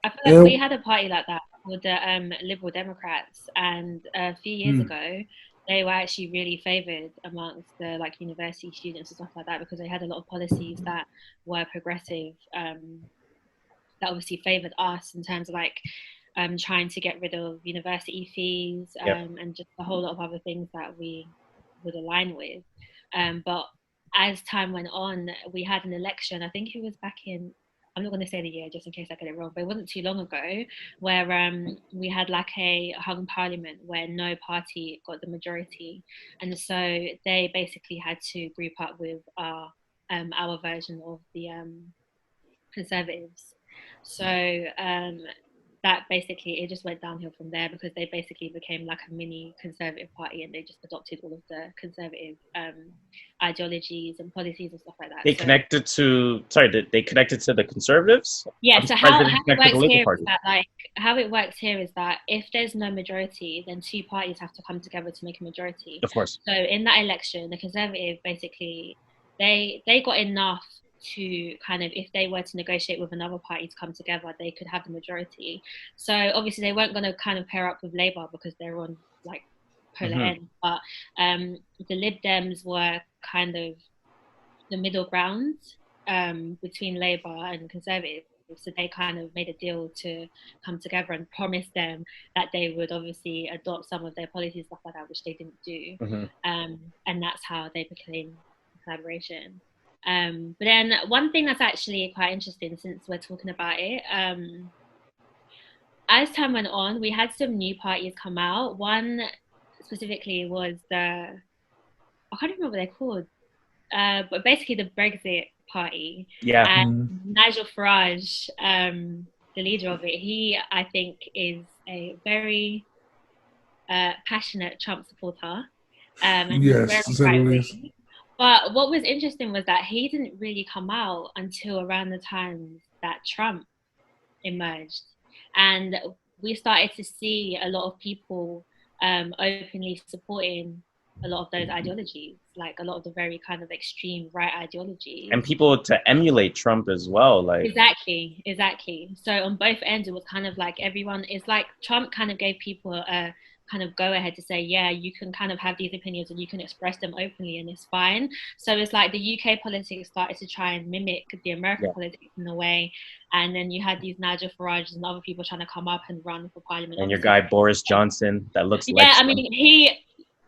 I feel like we And had a party like that with the Liberal Democrats, and a few years mm, ago, they were actually really favoured amongst the like university students and stuff like that because they had a lot of policies that were progressive, that obviously favoured us in terms of like trying to get rid of university fees, Yep. and just a whole lot of other things that we would align with. But as time went on, we had an election. I think it was back in, I'm not going to say the year just in case I get it wrong, but it wasn't too long ago where we had like a hung parliament where no party got the majority. And so they basically had to group up with our version of the Conservatives. So that basically it just went downhill from there because they basically became like a mini conservative party and they just adopted all of the conservative ideologies and policies and stuff like that. They So connected to, sorry, they connected to the conservatives. yeah, I'm so surprised they how didn't it connect to the works Labour here is Party. that like how it works here is that if there's no majority, then two parties have to come together to make a majority. Of course. So in that election, the Conservative basically they got enough to kind of if they were to negotiate with another party to come together, they could have the majority. So obviously they weren't going to kind of pair up with Labour because they're on like polar Mm-hmm. ends, but the Lib Dems were kind of the middle ground between Labour and Conservative. So they kind of made a deal to come together and promised them that they would obviously adopt some of their policies, stuff like that, which they didn't do. Mm-hmm. And that's how they became a collaboration. But then one thing that's actually quite interesting since we're talking about it, as time went on, we had some new parties come out. One specifically was I can't remember what they're called, but basically the Brexit party. Yeah. And mm, Nigel Farage, the leader of it, he I think is a very passionate Trump supporter, and he's very yes, to say the right least. wing. But what was interesting was that he didn't really come out until around the time that Trump emerged, and we started to see a lot of people openly supporting a lot of those ideologies, like a lot of the very kind of extreme right ideologies. And people to emulate Trump as well. Like, Exactly. So on both ends, it was kind of like everyone is like Trump kind of gave people a kind of go ahead to say, yeah, you can kind of have these opinions and you can express them openly and it's fine. So it's like the UK politics started to try and mimic the American yeah. politics in a way. And then you had these Nigel Farages and other people trying to come up and run for parliament. And your Obviously, guy Boris Johnson, that looks like yeah, I Trump. mean,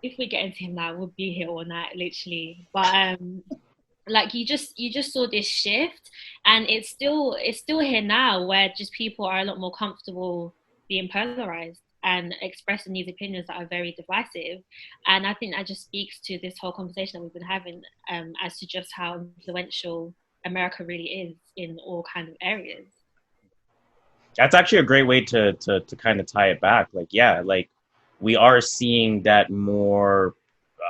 if we get into him now, we'll be here all night, literally. But like you just saw this shift, and it's still here now, where just people are a lot more comfortable being polarized and expressing these opinions that are very divisive. And I think that just speaks to this whole conversation that we've been having, as to just how influential America really is in all kinds of areas. That's actually a great way to kind of tie it back. Like, yeah, like we are seeing that more.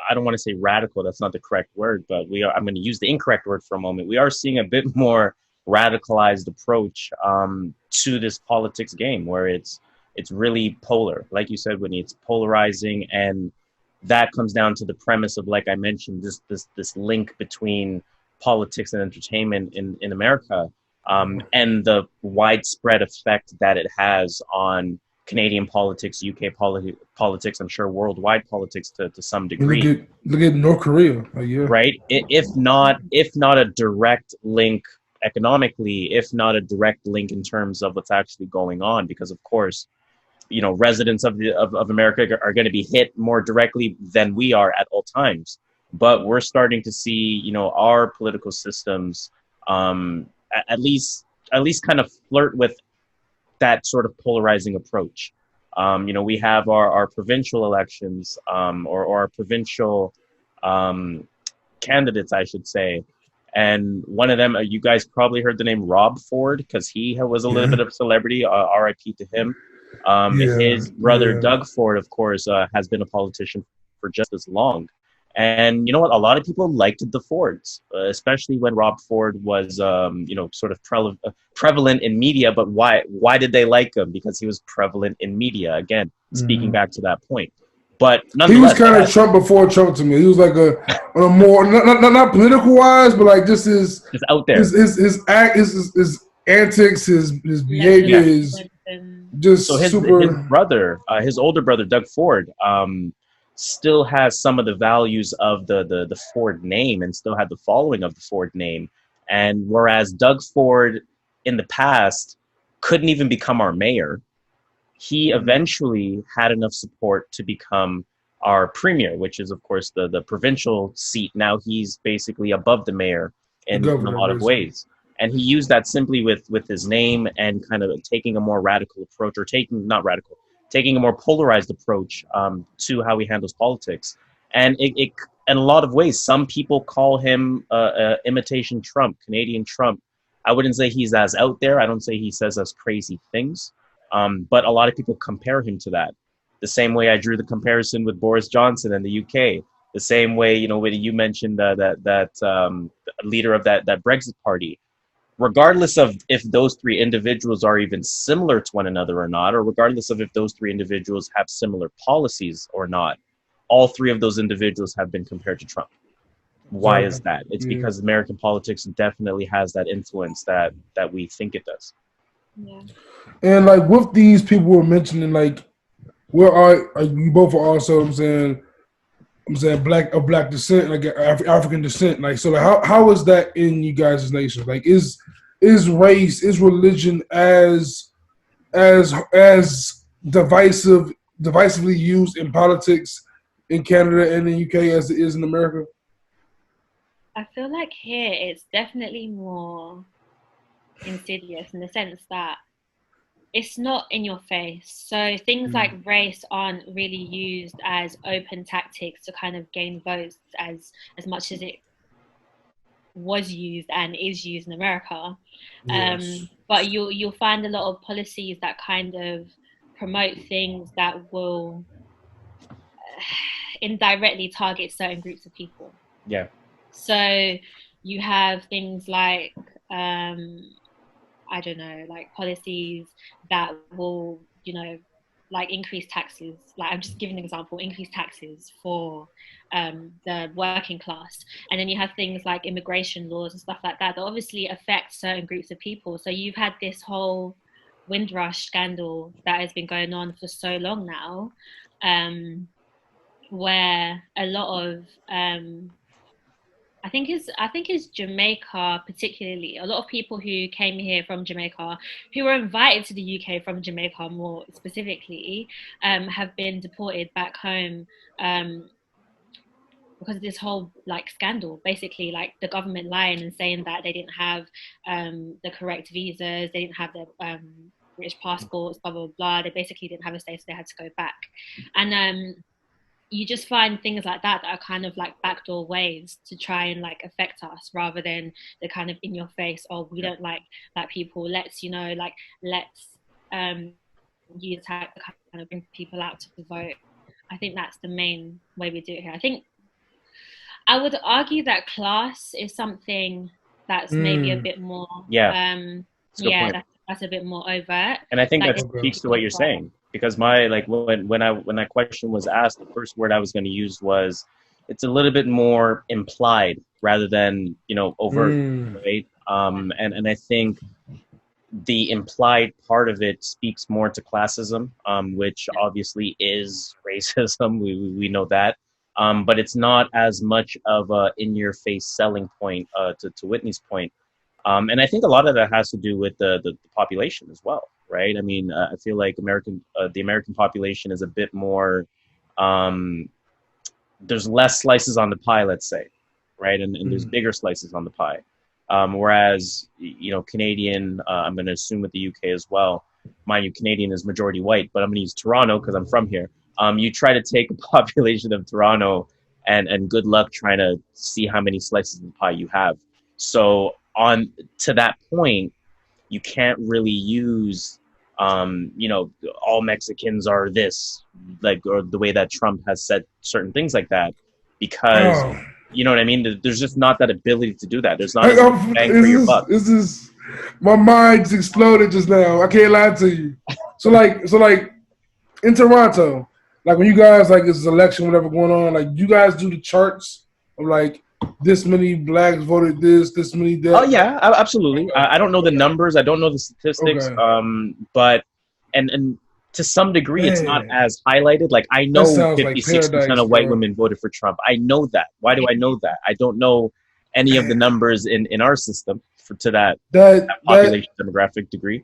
I don't want to say radical. That's not the correct word, but we are. I'm going to use the incorrect word for a moment. We are seeing a bit more radicalized approach to this politics game, where it's really polar. Like you said, Whitney, it's polarizing, and that comes down to the premise of, like I mentioned, this link between politics and entertainment in America, and the widespread effect that it has on Canadian politics, UK politics, I'm sure worldwide politics to some degree. Look at North Korea. Yeah. Right? If not a direct link economically, if not a direct link in terms of what's actually going on, because of course, residents of America are going to be hit more directly than we are at all times. But we're starting to see, our political systems, at least kind of flirt with that sort of polarizing approach. We have our provincial elections, or our provincial candidates, I should say. And one of them, you guys probably heard the name Rob Ford, because he was a little bit of a celebrity, RIP to him. His brother, Doug Ford, of course, has been a politician for just as long. And you know what? A lot of people liked the Fords, especially when Rob Ford was, sort of prevalent in media. But why? Why did they like him? Because he was prevalent in media. Again, speaking back to that point. But he was nonetheless, kind of Trump before Trump to me. He was like a more not political wise, but like just just out there. His act, his antics, his behavior, is just so his brother, his older brother, Doug Ford, still has some of the values of the Ford name, and still had the following of the Ford name. And whereas Doug Ford in the past couldn't even become our mayor, he eventually had enough support to become our premier, which is, of course, the provincial seat. Now he's basically above the mayor in a lot of ways. And he used that simply with his name, and kind of taking a more radical approach, or taking a more polarized approach to how he handles politics. And it in a lot of ways, some people call him imitation Trump, Canadian Trump. I wouldn't say he's as out there. I don't say he says as crazy things. But a lot of people compare him to that. The same way I drew the comparison with Boris Johnson and the UK. The same way, when you mentioned that leader of that Brexit party. Regardless of if those three individuals are even similar to one another or not, or regardless of if those three individuals have similar policies or not, all three of those individuals have been compared to Trump. Why is that? It's because American politics definitely has that influence that we think it does. Yeah. And like with these people we're mentioning, like where are you both are also, I'm saying black descent, like African descent. Like, so like how is that in you guys' nation? Like is race, is religion as divisively used in politics in Canada and the UK as it is in America? I feel like here it's definitely more insidious in the sense that it's not in your face. So things like race aren't really used as open tactics to kind of gain votes as much as it was used and is used in America. Yes. But you'll find a lot of policies that kind of promote things that will indirectly target certain groups of people. Yeah. So you have things like I don't know, like policies that will, like increased taxes, like I'm just giving an example, increased taxes for the working class. And then you have things like immigration laws and stuff like that that obviously affect certain groups of people. So you've had this whole Windrush scandal that has been going on for so long now, where a lot of I think it's Jamaica particularly. A lot of people who came here from Jamaica, who were invited to the UK from Jamaica more specifically, have been deported back home because of this whole like scandal. Basically, like the government lying and saying that they didn't have the correct visas, they didn't have their British passports, blah blah blah. They basically didn't have a stay, so they had to go back. And you just find things like that that are kind of like backdoor ways to try and like affect us, rather than the kind of in your face, oh, we don't like black people, let's, you know, like let's use attack to kind of bring people out to vote. I think that's the main way we do it here. I think I would argue that class is something that's maybe a bit more that's a bit more overt. And I think like, that speaks to what you're saying, because my like when that question was asked, the first word I was going to use was, it's a little bit more implied rather than, you know, overt, right? And I think the implied part of it speaks more to classism, which obviously is racism. We know that. But it's not as much of a in-your-face selling point, to Whitney's point. And I think a lot of that has to do with the population as well, right? I mean, I feel like the American population is a bit more, there's less slices on the pie, let's say, right? And there's bigger slices on the pie. Whereas, you know, Canadian, I'm going to assume with the UK as well, mind you, Canadian is majority white, but I'm going to use Toronto because I'm from here. You try to take a population of Toronto and good luck trying to see how many slices of the pie you have. So on to that point, you can't really use, you know, all Mexicans are this, like, or the way that Trump has said certain things like that, because you know what I mean? There's just not that ability to do that. There's not bang for your buck. My mind's exploded just now. I can't lie to you. So like in Toronto, like when you guys, like this election, whatever going on, like you guys do the charts of like this many blacks voted this many that. Oh yeah, absolutely. I don't know the numbers. I don't know the statistics. But and to some degree, it's not as highlighted. Like I know 56% of white women voted for Trump. I know that. Why do I know that? I don't know any of the numbers in our system to that population demographic degree.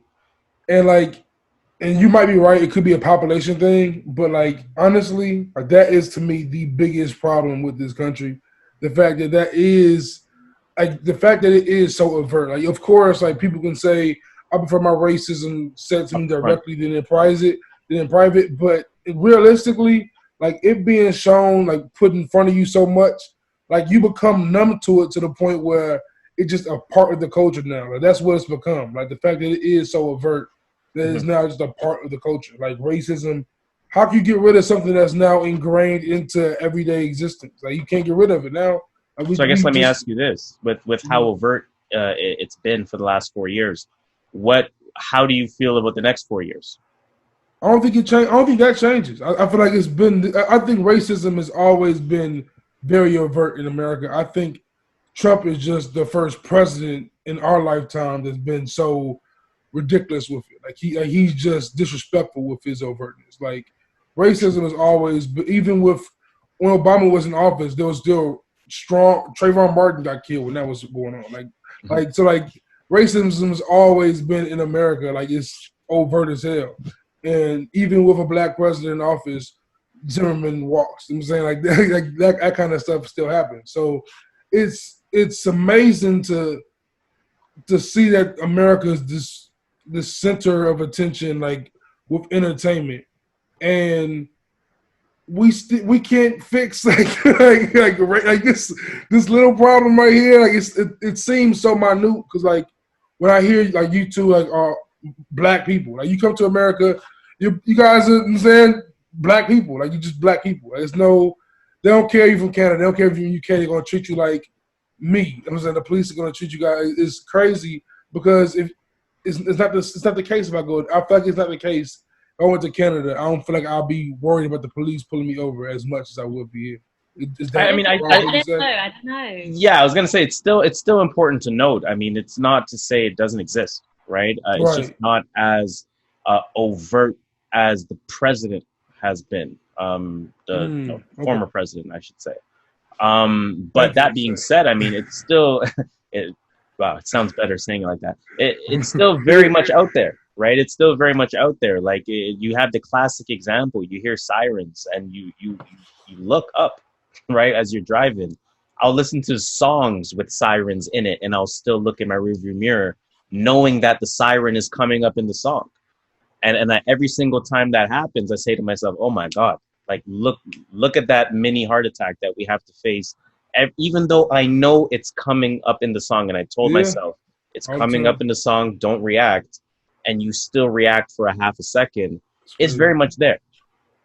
And you might be right. It could be a population thing, but like honestly, like, that is to me the biggest problem with this country. The fact that it is so overt. Like, of course, like people can say, I prefer my racism said to me directly than in private. But realistically, like it being shown, like put in front of you so much, like you become numb to it to the point where it's just a part of the culture now. Like, that's what it's become. Like the fact that it is so overt, that is now just a part of the culture. Like racism, how can you get rid of something that's now ingrained into everyday existence? Like you can't get rid of it now. Like, so I guess let me ask you this: with how overt it's been for the last 4 years, how do you feel about the next 4 years? I don't think it change. I don't think that changes. I feel like it's been. I think racism has always been very overt in America. I think Trump is just the first president in our lifetime that's been so ridiculous with it. Like he's just disrespectful with his overtness. Like racism has always been, even with when Obama was in office, there was still strong. Trayvon Martin got killed when that was going on. Like racism has always been in America. Like it's overt as hell. And even with a black president in office, Zimmerman walks. You know what I'm saying? Like that kind of stuff still happens. So it's amazing to see that America is this center of attention, like with entertainment, and we can't fix like this little problem right here. Like it seems so minute because like when I hear like you two like are black people, like you come to America, you guys are, you know what I'm saying, black people, like you just black people. There's no, they don't care if you're from Canada, they don't care if you're in UK, they're gonna treat you like me. You know what I'm saying? The police are gonna treat you guys. It's crazy because if it's not the case if I feel like it's not the case I went to Canada, I don't feel like I'll be worried about the police pulling me over as much as I would be here. Is that I mean, wrong? I don't know. I don't know. yeah, I was gonna say it's still important to note. I mean, it's not to say it doesn't exist, right? It's just Right. not as overt as the president has been, the Okay. former president, I should say. But Thank you. that being said, I mean, it's still, it, wow, it sounds better saying it like that. It's still very much out there, right? It's still very much out there. Like you have the classic example, you hear sirens and you look up, right, as you're driving. I'll listen to songs with sirens in it and I'll still look in my rearview mirror knowing that the siren is coming up in the song. And every single time that happens, I say to myself, "Oh my God! Like look at that mini heart attack that we have to face." Even though I know it's coming up in the song, and I told Yeah, myself it's all the coming time. up in the song, don't react, and you still react for a half a second. It's crazy. very much there.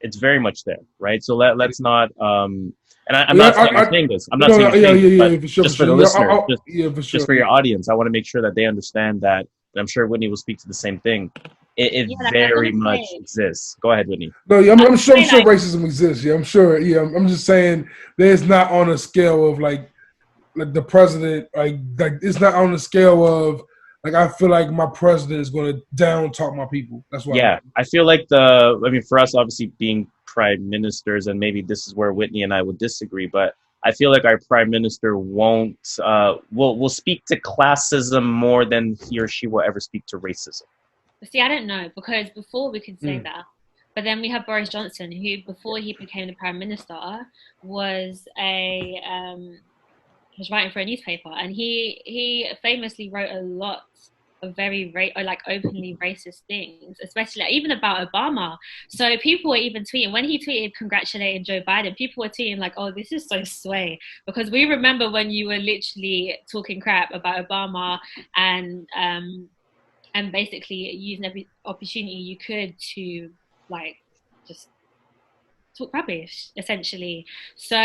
It's very much there, right? So let's not. And I'm Yeah, not saying you're saying this. I'm not saying no, you're saying this, but yeah, for sure, just for the Yeah, listeners, yeah, for sure. just for your audience, I want to make sure that they understand that, and I'm sure Whitney will speak to the same thing. It Yeah, like I was very gonna much say. exists. Go ahead, Whitney. No, yeah, I was I'm gonna say sure like racism exists. Yeah, I'm sure. Yeah, I'm just saying there's not on a scale of like the president. Like it's not on the scale of like I feel like my president is going to down talk my people. That's what I Yeah, mean. I feel like I mean, for us, obviously being prime ministers, and maybe this is where Whitney and I would disagree, but I feel like our prime minister will speak to classism more than he or she will ever speak to racism. see, I don't know because before we could say Mm. that, but then we have Boris Johnson, who before he became the prime minister was a was writing for a newspaper, and he famously wrote a lot of very or like openly racist things, especially like, even about Obama. So people were even tweeting when he tweeted congratulating Joe Biden. People were tweeting like, "Oh, this is so sway," because we remember when you were literally talking crap about Obama and basically using every opportunity you could to like just talk rubbish essentially. So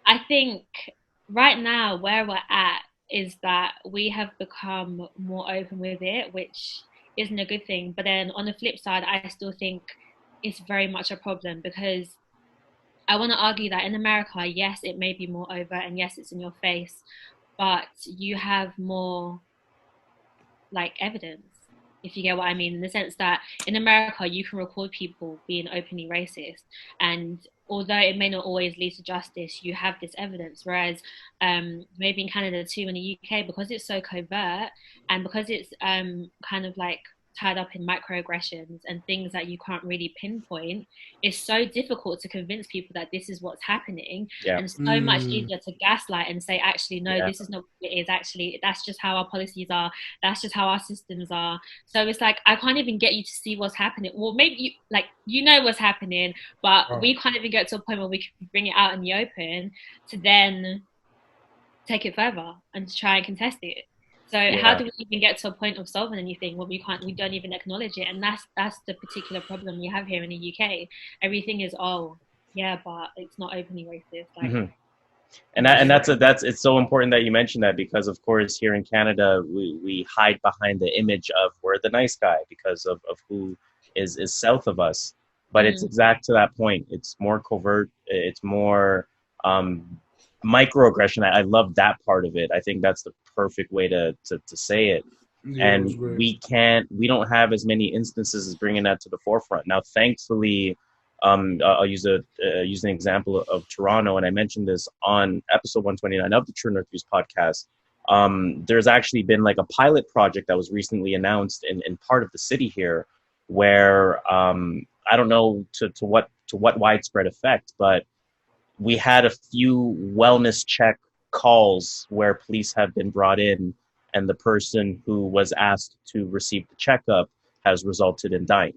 I think right now where we're at is that we have become more open with it, which isn't a good thing. But then on the flip side, I still think it's very much a problem because I want to argue that in America, yes, it may be more overt and yes, it's in your face, but you have more like evidence, if you get what I mean, in the sense that in America you can record people being openly racist, and although it may not always lead to justice, you have this evidence. Whereas maybe in Canada too, in the UK, because it's so covert and because it's kind of like tied up in microaggressions and things that you can't really pinpoint, it's so difficult to convince people that this is what's happening, Yeah, and so much easier to gaslight and say, actually, no, yeah, this is not what it is. Actually, that's just how our policies are. That's just how our systems are. So it's like I can't even get you to see what's happening. Well, maybe you like you know what's happening, but Right. we can't even get to a point where we can bring it out in the open to then take it further and to try and contest it. So how yeah. do we even get to a point of solving anything when we don't even acknowledge it? And that's the particular problem we have here in the UK. Everything is, oh yeah, but it's not openly racist. Like, hmm And no. that's it's so important that you mentioned that, because of course here in Canada we hide behind the image of we're the nice guy because of who is south of us. But it's Mm. exact to that point. It's more covert. It's more um, microaggression. I love that part of it. I think that's the perfect way to say it. Yeah, it was And great. we don't have as many instances as bringing that to the forefront. Now, thankfully, I'll use an example of Toronto, and I mentioned this on episode 129 of the True North Views podcast. There's actually been like a pilot project that was recently announced in part of the city here, where I don't know to what widespread effect, but we had a few wellness check calls where police have been brought in, and the person who was asked to receive the checkup has resulted in dying.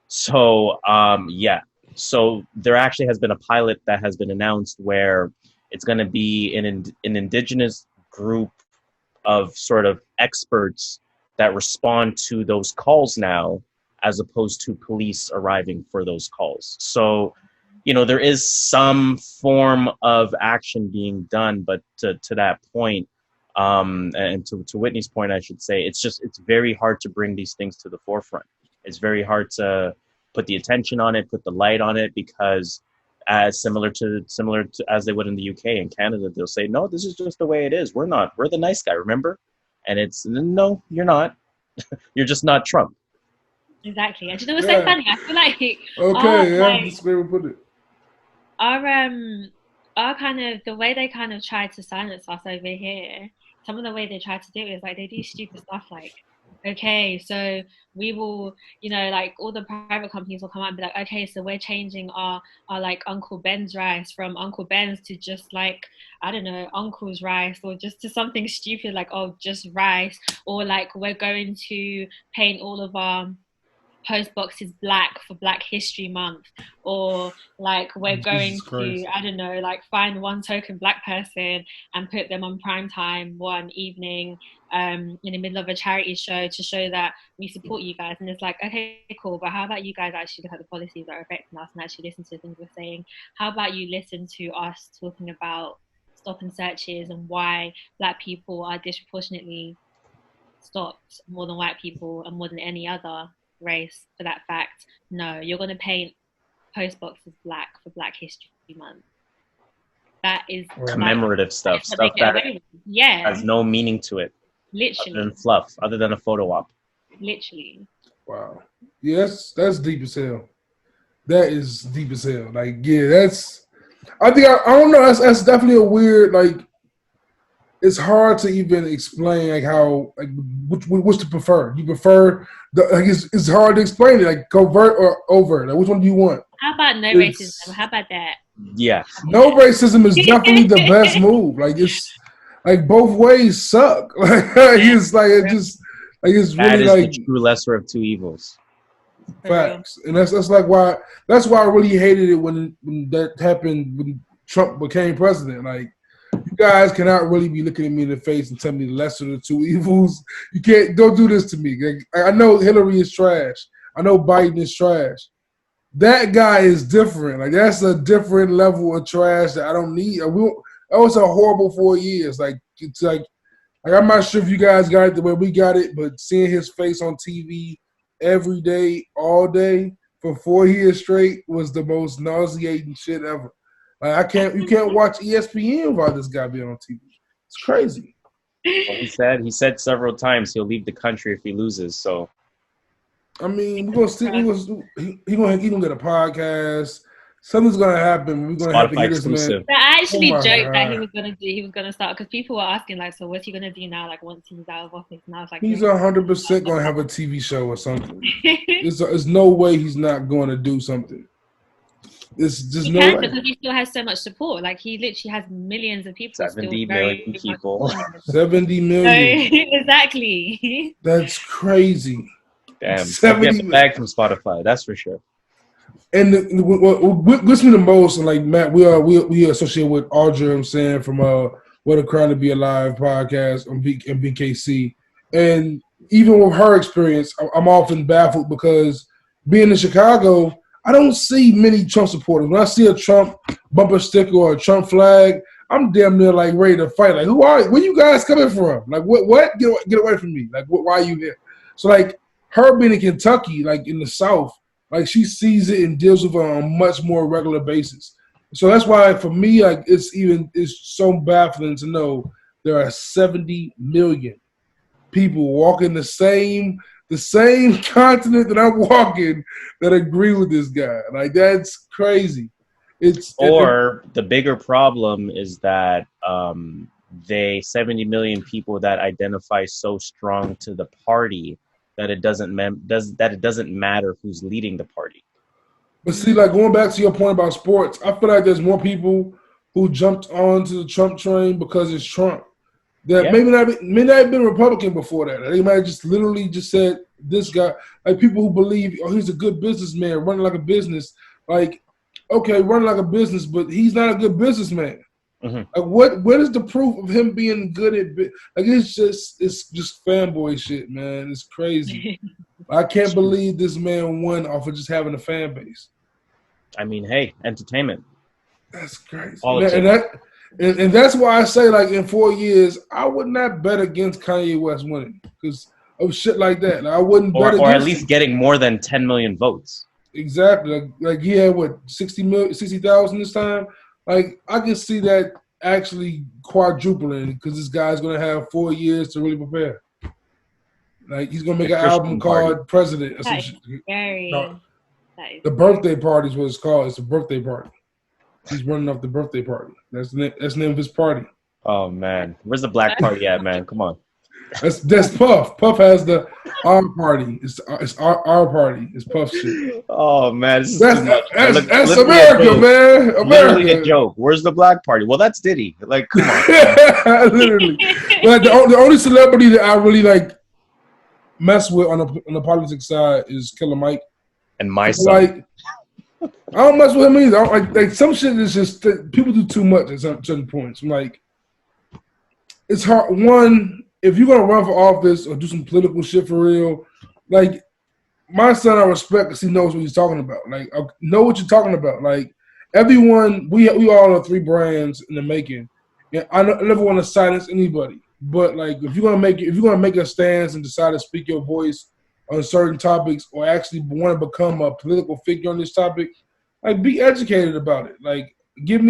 So yeah, so there actually has been a pilot that has been announced where it's going to be an indigenous group of sort of experts that respond to those calls now, as opposed to police arriving for those calls. So, you know, there is some form of action being done, but to that point, and to Whitney's point, I should say, it's very hard to bring these things to the forefront. It's very hard to put the attention on it, put the light on it, because similar to as they would in the UK and Canada, they'll say, no, this is just the way it is. We're the nice guy, remember? And it's, no, you're not. You're just not Trump. Exactly. And you know what's so funny? I feel like that's the way we put it. Our kind of the way they kind of try to silence us over here, some of the way they try to do it is like they do stupid stuff like, okay, so we will, like all the private companies will come out and be like, okay, so we're changing our like Uncle Ben's rice from Uncle Ben's to just like, I don't know, Uncle's rice, or just to something stupid like, oh, just rice, or like we're going to paint all of our post boxes black for Black History Month, or like we're going to, I don't know, like find one token Black person and put them on prime time one evening in the middle of a charity show to show that we support you guys. And it's like, okay, cool, but how about you guys actually look at the policies that are affecting us and actually listen to the things we're saying? How about you listen to us talking about stop and searches and why Black people are disproportionately stopped more than white people and more than any other race for that fact? No, you're going to paint post boxes black for Black History Month. That is commemorative stuff that has no meaning to it, literally, other than fluff, other than a photo op. Literally. Wow. Yes, that's deep as hell. That is deep as hell. Like, yeah, that's, I think, I don't know, that's definitely a weird, like, it's hard to even explain like how, like, which to prefer. You prefer it's hard to explain it, like covert or overt. Like, which one do you want? How about no racism? How about that? Yeah, no racism is definitely the best move. Like, it's like both ways suck. Like, it's like it just like it's that really is like the true lesser of two evils. Facts, and that's like why I really hated it when that happened when Trump became president. Like, you guys cannot really be looking at me in the face and tell me the lesser of the two evils. You don't do this to me. I know Hillary is trash. I know Biden is trash. That guy is different. Like, that's a different level of trash that I don't need. That was a horrible 4 years. Like, it's like I'm not sure if you guys got it the way we got it, but seeing his face on TV every day, all day, for 4 years straight was the most nauseating shit ever. Like, you can't watch ESPN while this guy being on TV. It's crazy. Well, he said several times he'll leave the country if he loses. So, I mean, he gonna get a podcast. Something's gonna happen. We're gonna have to hear this man. But I actually joked that he was gonna start, because people were asking like, so what's he gonna do now? Like, once he's out of office, and I was like, he's 100% gonna have a TV show or something. There's no way he's not going to do something. It's just no way. Because he still has so much support. Like, he literally has millions of people. 70 million people. 70 million. So, exactly. That's crazy. Damn. 70 back from Spotify. That's for sure. And what gets me the most, and like Matt, we associate with Audrey, I'm saying, from What a Crime to Be Alive podcast on BKC. And even with her experience, I'm often baffled because being in Chicago, I don't see many Trump supporters. When I see a Trump bumper sticker or a Trump flag, I'm damn near like ready to fight. Like, where you guys coming from? Like, what? Get away from me. Like, why are you here? So, like, her being in Kentucky, like in the South, like, she sees it and deals with it on a much more regular basis. So that's why, for me, like, it's so baffling to know there are 70 million people walking the same continent that I'm walking that agree with this guy. Like, that's crazy. The bigger problem is that 70 million people that identify so strong to the party that it doesn't matter who's leading the party. But see, like, going back to your point about sports, I feel like there's more people who jumped onto the Trump train because it's Trump. That may not have been Republican before that. They might have just literally just said, this guy, like, people who believe, oh, he's a good businessman, running like a business. Like, okay, running like a business, but he's not a good businessman. Mm-hmm. Like, what is the proof of him being good at like, it's just fanboy shit, man. It's crazy. I can't believe this man won off of just having a fan base. I mean, hey, entertainment. That's crazy. And that's why I say, like, in 4 years, I would not bet against Kanye West winning, because of shit like that. Like, I wouldn't bet or at against least him. getting more than 10 million votes. Exactly. Like he had what 60,000 this time. Like I can see that actually quadrupling because this guy's gonna have 4 years to really prepare. Like he's gonna make The an album Christian party. called President. Or some That is shit. very. No, That is the birthday party is what it's called. It's a birthday party. He's running off the birthday party. That's the name of his party. Oh man, where's the black party at, man? Come on. That's Puff. Puff has the our party. It's our party. It's Puff shit. Oh man, this is too much. That's America, man. America. Literally a joke. Where's the black party? Well, that's Diddy. Like, come on. Literally. Like the only celebrity that I really like mess with on the politics side is Killer Mike. And my son. Like, I don't mess with him either. Like some shit is just people do too much at certain points. I'm like, it's hard. One, if you're gonna run for office or do some political shit for real, like my son, I respect because he knows what he's talking about. Like, I know what you're talking about. Like everyone, we all are 3 brands in the making, and I never want to silence anybody. But like, if you're gonna make a stance and decide to speak your voice on certain topics, or actually want to become a political figure on this topic, like be educated about it. Like give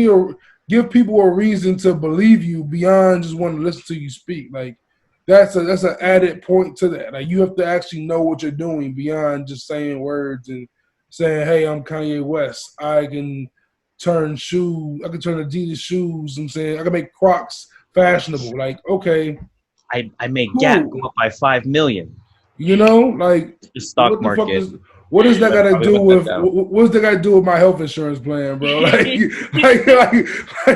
people a reason to believe you beyond just wanting to listen to you speak. Like that's an added point to that. Like you have to actually know what you're doing beyond just saying words and saying, "Hey, I'm Kanye West. I can turn Adidas shoes." I'm saying I can make Crocs fashionable. Like okay, I made cool. Gap go up by 5 million. You know, like the stock market. What does that got to do with what's that got to do with my health insurance plan, bro? Like,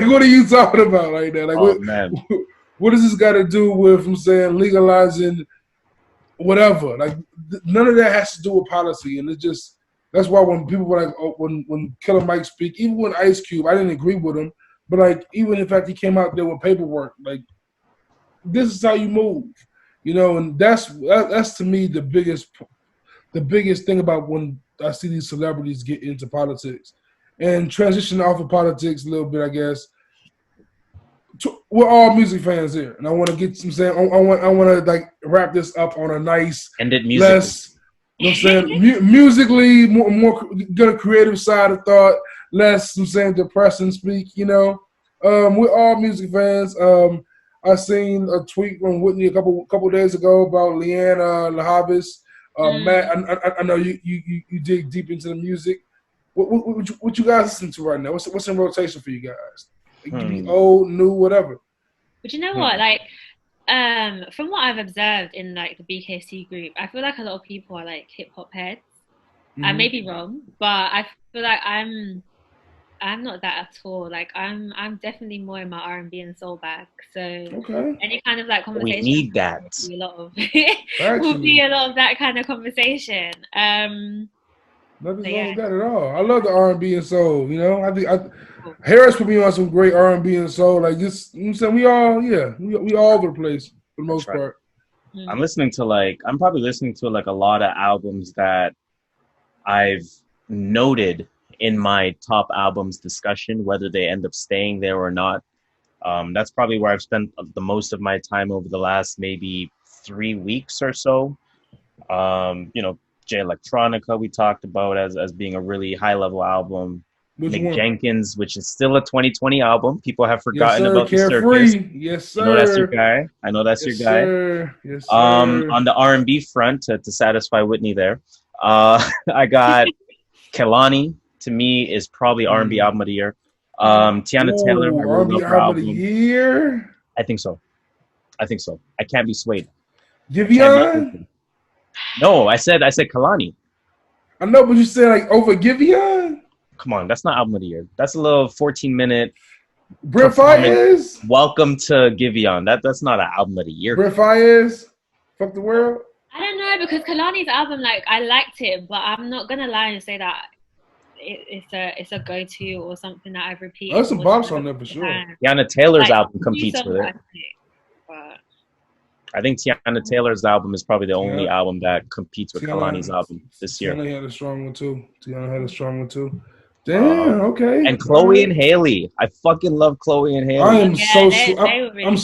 what are you talking about like that? Like, what does this got to do with? I'm saying legalizing whatever. Like, none of that has to do with policy, and it's just that's why when people were like, when Killer Mike speak, even when Ice Cube, I didn't agree with him, but like even in fact he came out there with paperwork, like this is how you move. You know, and that's to me the biggest thing about when I see these celebrities get into politics and transition off of politics a little bit. I guess we're all music fans here, and I want to get some saying. I want to like wrap this up on a nice, end it musically. Less, you know what I'm saying, musically more get a creative side of thought, less I'm saying depressing speak. You know, we're all music fans. I seen a tweet from Whitney a couple days ago about Leanna LaHavis. Matt, I know you dig deep into the music. What you guys listen to right now? What's in rotation for you guys? It can be old, new, whatever. But you know what? Like, from what I've observed in like the BKC group, I feel like a lot of people are like hip hop heads. I may be wrong, but I feel like I'm not that at all. Like I'm definitely more in my R&B and soul bag. So any kind of like conversation, we need that. Will be a lot of that kind of conversation. Nothing wrong with that at all. I love the R&B and soul. You know, I think Harris put me on some great R&B and soul. Like just, you know, saying we all over the place for the most part. I'm probably listening to like a lot of albums that I've noted in my top albums discussion, whether they end up staying there or not. That's probably where I've spent the most of my time over the last maybe 3 weeks or so. You know, J Electronica we talked about as being a really high level album. Mick Jenkins, which is still a 2020 album. People have forgotten about the Circus. Yes, sir. You know that's your guy. I know that's your guy. Sir. Yes, sir. On the R&B front, to satisfy Whitney there, I got Kehlani. To me, is probably R&B album of the year. Tiana Taylor, I really love her album. Of the year? I think so. I can't be swayed. Giveon? No, I said Kehlani. I know, but you said like over Giveon? Come on, that's not album of the year. That's a little 14-minute. Brent Faiyaz? Welcome to Giveon. That's not an album of the year. Brent Faiyaz? Fuck the world? I don't know, because Kehlani's album, like I liked it, but I'm not gonna lie and say that it's a go-to or something that I've repeated. There's some bops on there for sure. Tiana Taylor's album competes with it. I think Tiana Taylor's album is probably the only album that competes with Kehlani's album this year. Tiana had a strong one too. Damn, okay. And Chloe and Haley. I fucking love Chloe and Haley. I am I'm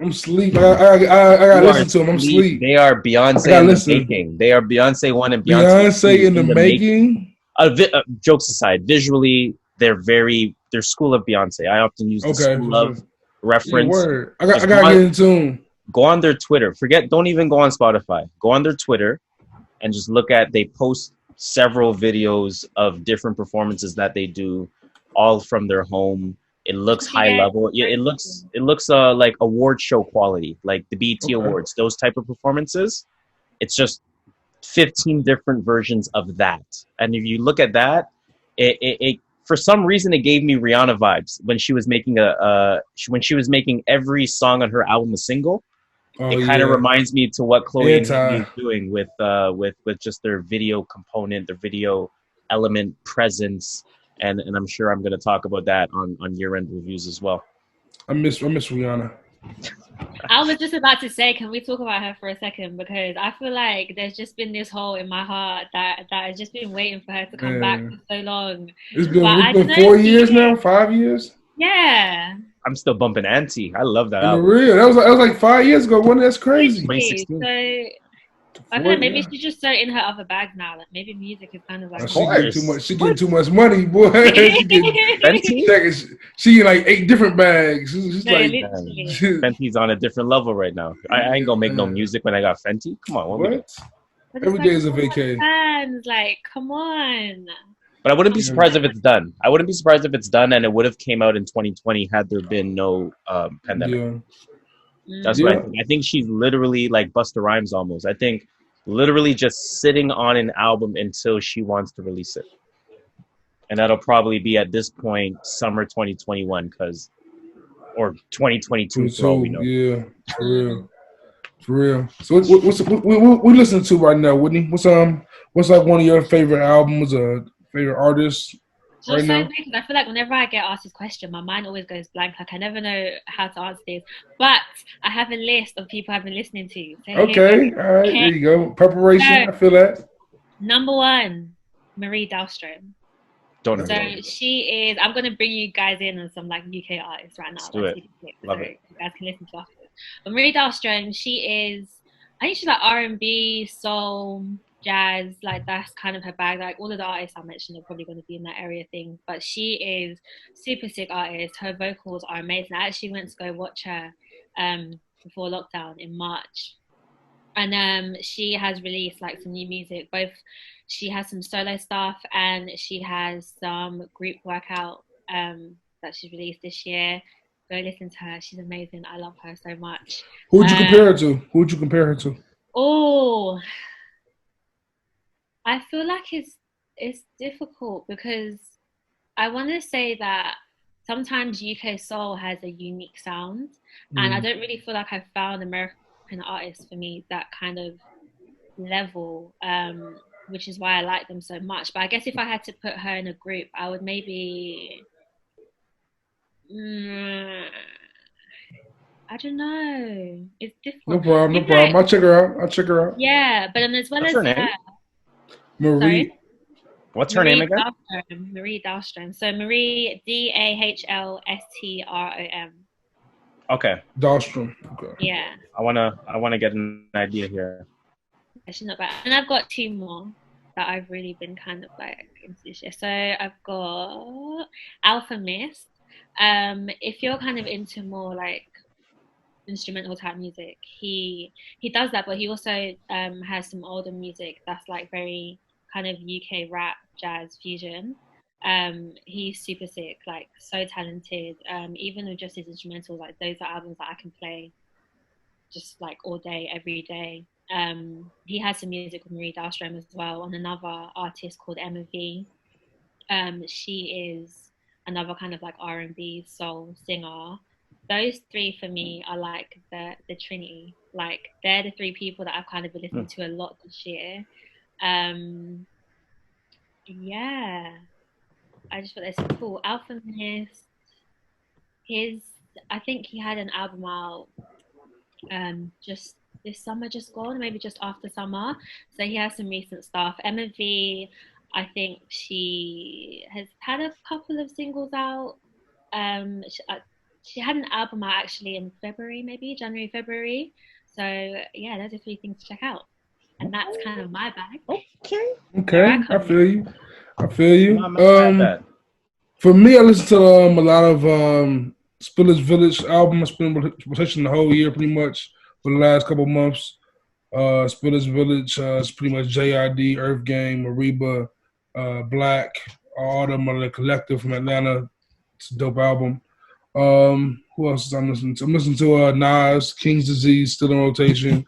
I'm sleep. I gotta You are listen to them. I'm sleep. sleep. They are I Beyonce gotta in the listen. making. They are Beyonce 1 and Beyonce Beyonce 2 in the in the making. making. Jokes aside, visually, they're school of Beyonce. I often use the Okay, school for sure. of Yeah, reference. word. I Just gotta get in tune. go on their Twitter. Don't even go on Spotify. Go on their Twitter and just look at, they post several videos of different performances that they do, all from their home. It looks high Yeah, level. Yeah, it looks like award show quality, like the BET Okay. Awards, those type of performances. It's just 15 different versions of that. And if you look at that, it for some reason it gave me Rihanna vibes when she was making when she was making every song on her album a single. Oh It kind of yeah. reminds me to what Chloe and Haley Anti. is doing with just their video component, their video element presence, and I'm sure I'm going to talk about that on year end reviews as well. I miss Rihanna. I was just about to say, can we talk about her for a second? Because I feel like there's just been this hole in my heart that has just been waiting for her to come back Man. for so long. It's But I don't been know, 4 years now, 5 years. yeah. I'm still bumping Auntie. I love that On the album. real, that was like 5 years ago. One that's crazy. Literally. 2016. So I don't know, 40, maybe yeah. she's just so in her other bag now. Like maybe music is kind of like Of She getting too course. much. She getting What? too much money, boy. Fenty? She in like 8 different bags. She's no, like, literally. Fenty's on a different level right now. I ain't gonna make no music when I got Fenty. Come on, what we doing? what? But it's Every like day is a so much vacay. fans, like, come on. But I wouldn't be Come surprised on. if it's done. I wouldn't be surprised if it's done, and it would have came out in 2020 had there been no pandemic. Yeah. That's what I Yeah. think. I think she's literally like Busta Rhymes almost. I think literally just sitting on an album until she wants to release it, and that'll probably be at this point summer 2021, or 2022 for all we 22. know. Yeah. For real. For real. So what we listening to right now, Whitney? What's like one of your favorite albums or favorite artists right Just so now? weird because I feel like whenever I get asked this question, my mind always goes blank. Like I never know how to answer this. But I have a list of people I've been listening to. So here goes. Okay. All right. There Okay. you go. Preparation. So I feel that. number one, Marie Dahlstrom. Don't know So who that is. she is. I'm gonna bring you guys in on some like UK artists right now. Let's do it. Love so it. you guys can listen to afterwards. But Marie Dahlstrom, she is. I think she's like R&B, soul, jazz. Like that's kind of her bag. Like all of the artists I mentioned are probably going to be in that area thing. But she is super sick artist. Her vocals are amazing. I actually went to go watch her before lockdown in March, and she has released like some new music. Both she has some solo stuff and she has some group workout that she's released this year. Go listen to her, she's amazing. I love her so much. Who would you compare her to? Who would you compare her to? Oh, I feel like it's difficult because I want to say that sometimes UK soul has a unique sound, and I don't really feel like I've found American artists for me that kind of level, which is why I like them so much. But I guess if I had to put her in a group, I would maybe. I don't know. It's No difficult. problem. No Maybe problem. I'll check her out. I'll check her out. yeah, but then as well What's as her name? Marie. sorry, What's her name again? Dahlstrom. Marie Dahlstrom. So Marie Dahlstrom. Okay. Dahlstrom. Okay. Yeah, I wanna get an idea here. she's not bad. And I've got two more that I've really been kind of like into this year. So I've got Alpha Mist. If you're kind of into more like instrumental type music, he does that, but he also has some older music that's like very kind of UK rap, jazz, fusion. He's super sick, like so talented. Even with just his instrumentals, like those are albums that I can play just like all day, every day. He has some music with Marie Dahlstrom as well, and another artist called Emma V. She is another kind of like R&B soul singer. Those three for me are like the Trinity. Like they're the three people that I've kind of been listening to a lot this year. Um, yeah, I just thought that's cool. Alpha Mist, his I think he had an album out just this summer just gone, maybe just after summer. So he has some recent stuff. Emma V, I think she has had a couple of singles out. she had an album out actually in February, maybe January, February. So yeah, those are 3 things to check out, and that's kind of my bag. Okay. Okay, I feel you. I feel you. I'm not bad. For me, I listen to a lot of Spillage Village album. I've been rotation the whole year pretty much for the last couple months. Spillage Village, it's pretty much JID, Earth Gang, Mariba, Black, all of them are the collective from Atlanta. It's a dope album. Who else is I'm listening to? I'm listening to Nas, King's Disease, still in rotation.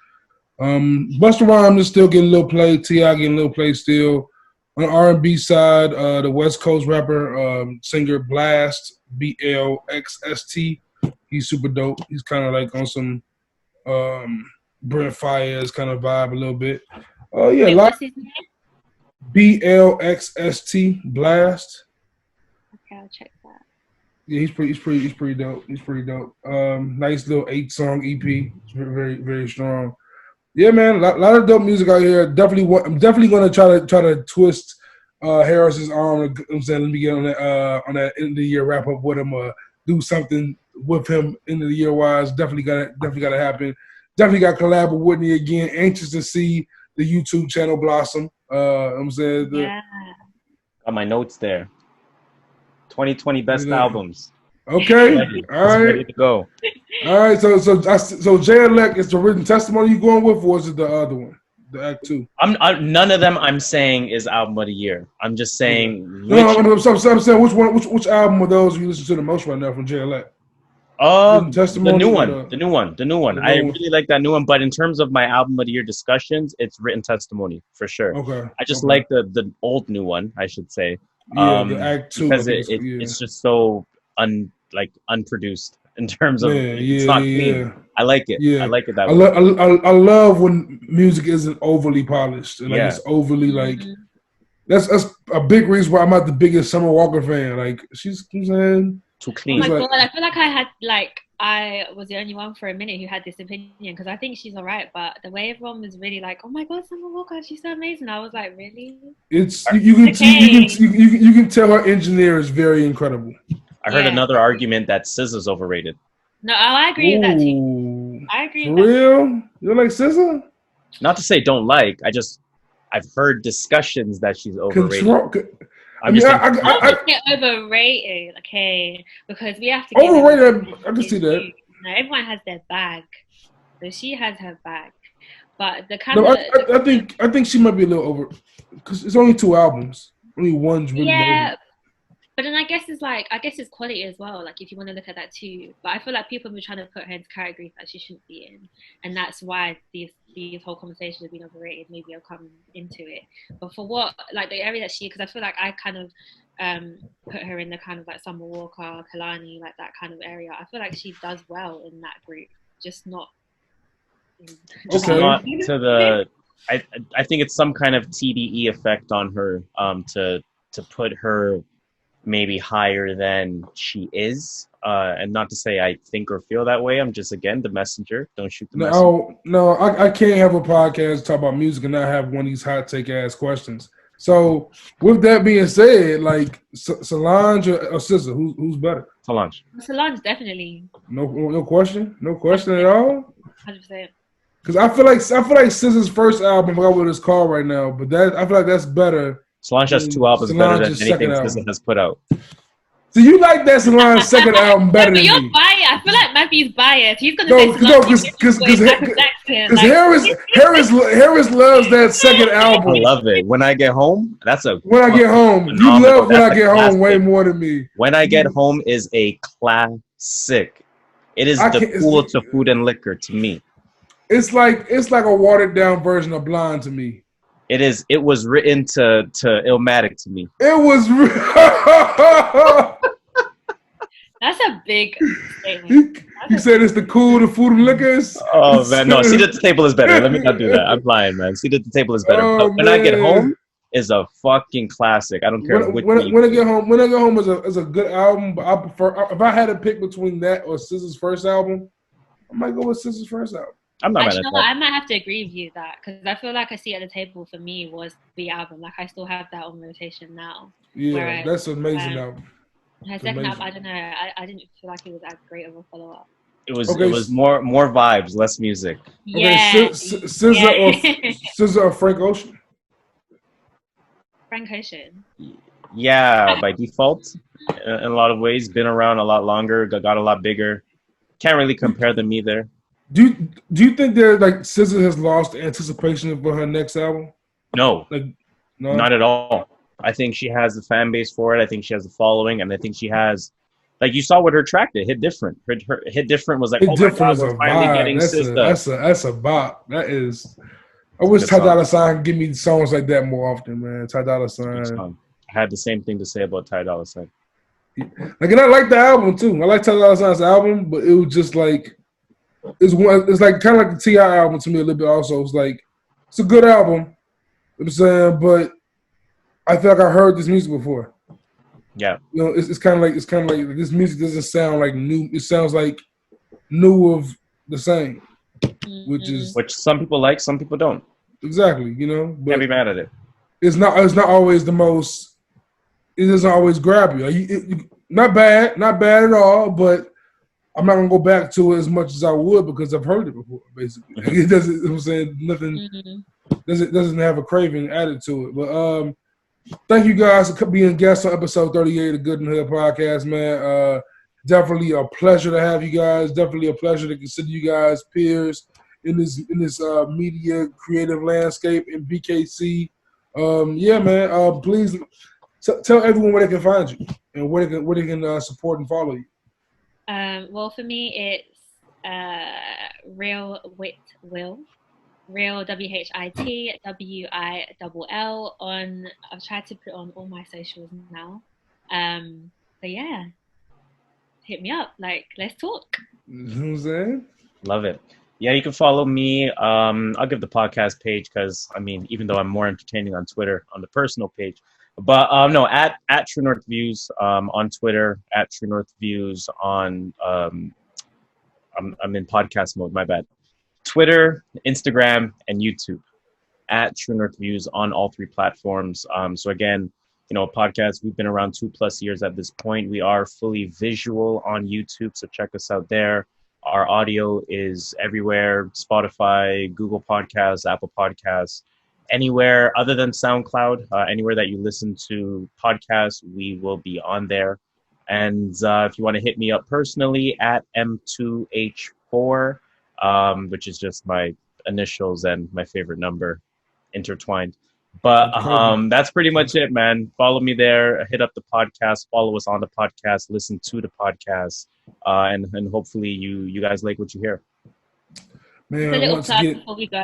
Busta Rhymes is still getting a little play. T.I. getting a little play still. On the R&B side, the West Coast rapper, singer Blast, BLXST. He's super dope. He's kind of like on some Brent Fayez kind of vibe a little bit. Oh yeah, Wait, what's his name? BLXST, Blast. Okay, I'll check that. Yeah, he's pretty dope. He's pretty dope. Nice little 8-song EP. It's very, very strong. Yeah, man, a lot of dope music out here. I'm definitely going to try to twist Harris's arm. I'm saying, let me get on that end of the year wrap up with him. Do something with him end of the year wise. Definitely got to happen. Definitely got to collab with Whitney again. Anxious to see the YouTube channel blossom. I'm saying, Yeah. Got my notes there. 2020 best albums. Okay, all right, ready to go. All right, so J-Elect is the written testimony you going with, or is it the other one, the Act 2? None of them I'm saying is album of the year. I'm just saying. I'm saying which album of those you listen to the most right now from J-Elect? The new one. I really like that new one. But in terms of my album of the year discussions, it's Written Testimony for sure. Okay. I just like the old new one, I should say. Yeah, the Act 2 because it's just so unproduced in terms of it's not clean. Yeah. I like it. Yeah. I like it that way. I love when music isn't overly polished and it's overly like. That's a big reason why I'm not the biggest Summer Walker fan. Like she's saying. Too clean. Oh my god! I feel like I was the only one for a minute who had this opinion because I think she's alright, but the way everyone was really like, "Oh my god, Summer Walker, she's so amazing!" I was like, "Really?" It's you can tell her engineer is very incredible. I heard another argument that SZA's overrated. No, I agree with that too. I agree. For real? You like SZA? Not to say don't like. I've heard discussions that she's overrated. I get overrated, okay? Because we have to overrated. I can see that. No, everyone has their bag, so she has her bag. But the I think she might be a little over because it's only 2 albums. Only one's really. Yeah, but then I guess it's quality as well. Like if you want to look at that too. But I feel like people have been trying to put her into categories that she shouldn't be in, and that's why these whole conversations have been overrated. Maybe I'll come into it. But for what the area that because I feel like I kind of put her in the kind of like Summer Walker, Kalani, like that kind of area. I feel like she does well in that group, just not. Not to the. I think it's some kind of TDE effect on her to put her maybe higher than she is. And not to say I think or feel that way. I'm just, again, the messenger. Don't shoot the messenger. No, I can't have a podcast talk about music and not have one of these hot take ass questions. So with that being said, like Solange or SZA, who's better? Solange, definitely. No question at all. 100%. Because I feel like SZA's first album, I forgot what it's called right now, but I feel like that's better. Solange has 2 albums better than anything SZA has put out. So you like that Solange's second album better than me? You're biased. I feel like Matthew's biased. He's gonna say Solange because Harris loves that second album. I love it. When I Get Home, When I Get Home. You love When I Get Home way more than me. When I Get Home is a classic. It is the cool to Food and Liquor to me. It's like a watered down version of Blonde to me. It is. It was written to Illmatic to me. It was. That's a big statement. You said it's the cool to Food and Liquors? Oh man, no. Seat at the Table is better. Let me not do that. I'm lying, man. Seat at the Table is better. Oh, When I Get Home is a fucking classic. I don't care when I Get Home is a good album, but I prefer if I had to pick between that or SZA's first album, I might go with SZA's first album. I'm not mad at that. I might have to agree with you that because I feel like A Seat at the Table for me was the album. Like I still have that on rotation now. Yeah, that's an amazing album. Her It's second album, amazing. I don't know. I didn't feel like it was as great of a follow up. It was Okay, more vibes, less music. okay. Yeah, yeah. Scissor or Frank Ocean? Frank Ocean. Yeah, by default, in a lot of ways, been around a lot longer, got a lot bigger. Can't really compare them either. Do you think that like SZA has lost anticipation for her next album? No, Like, not no, at all. I think she has the fan base for it. I think she has the following, and I think she has, like you saw with her track, that hit different. Her hit different was like, Hit oh my Different god, is a we're finally vibe. getting sister. That's a bop. That is. I It's a wish good Ty song. Dolla Sign could give me songs like that more often, man. Ty Dolla It's a good Sign. song. I had the same thing to say about Ty Dolla Sign. Like, and I like the album too. I like Ty Dolla Sign's album, but it was just like it's like kind of like the T.I. album to me a little bit. Also, it's like it's a good album. You know what I'm saying, but I feel like I heard this music before. Yeah, You know, it's kind of like this music doesn't sound like new. It sounds like new of the same, which Mm-hmm. is which some people like, some people don't. exactly, you know. Can't But be mad at it. it's not always the most. It doesn't always grab you. Not bad, not bad at all. But I'm not gonna go back to it as much as I would because I've heard it before. Basically, it doesn't. You know what I'm saying nothing doesn't have a craving added to it. But thank you guys for being guests on episode 38 of Good and Hood podcast, man. Definitely a pleasure to have you guys. Definitely a pleasure to consider you guys peers in this media creative landscape in BKC. Yeah, man. Please tell everyone where they can find you and where they can support and follow you. Well, for me, it's Real Wit Will. Real WHITWILL on. I've tried to put it on all my socials now. So yeah, hit me up. Like, let's talk. You know what I'm saying? Love it. Yeah, you can follow me. I'll give the podcast page because I mean, even though I'm more entertaining on Twitter on the personal page, but no, at True North Views on Twitter, at True North Views on I'm in podcast mode. My bad. Twitter, Instagram, and YouTube at True North Views on all three platforms. So again, you know, a podcast, we've been around 2+ years at this point. We are fully visual on YouTube, so check us out there. Our audio is everywhere: Spotify, Google Podcasts, Apple Podcasts, anywhere other than SoundCloud. Anywhere that you listen to podcasts, we will be on there. And if you want to hit me up personally, at M2H4, which is just my initials and my favorite number intertwined. But that's pretty much it, man. Follow me there. Hit up the podcast. Follow us on the podcast. Listen to the podcast, and hopefully you guys like what you hear. Man, Just a little once plug again, before we go.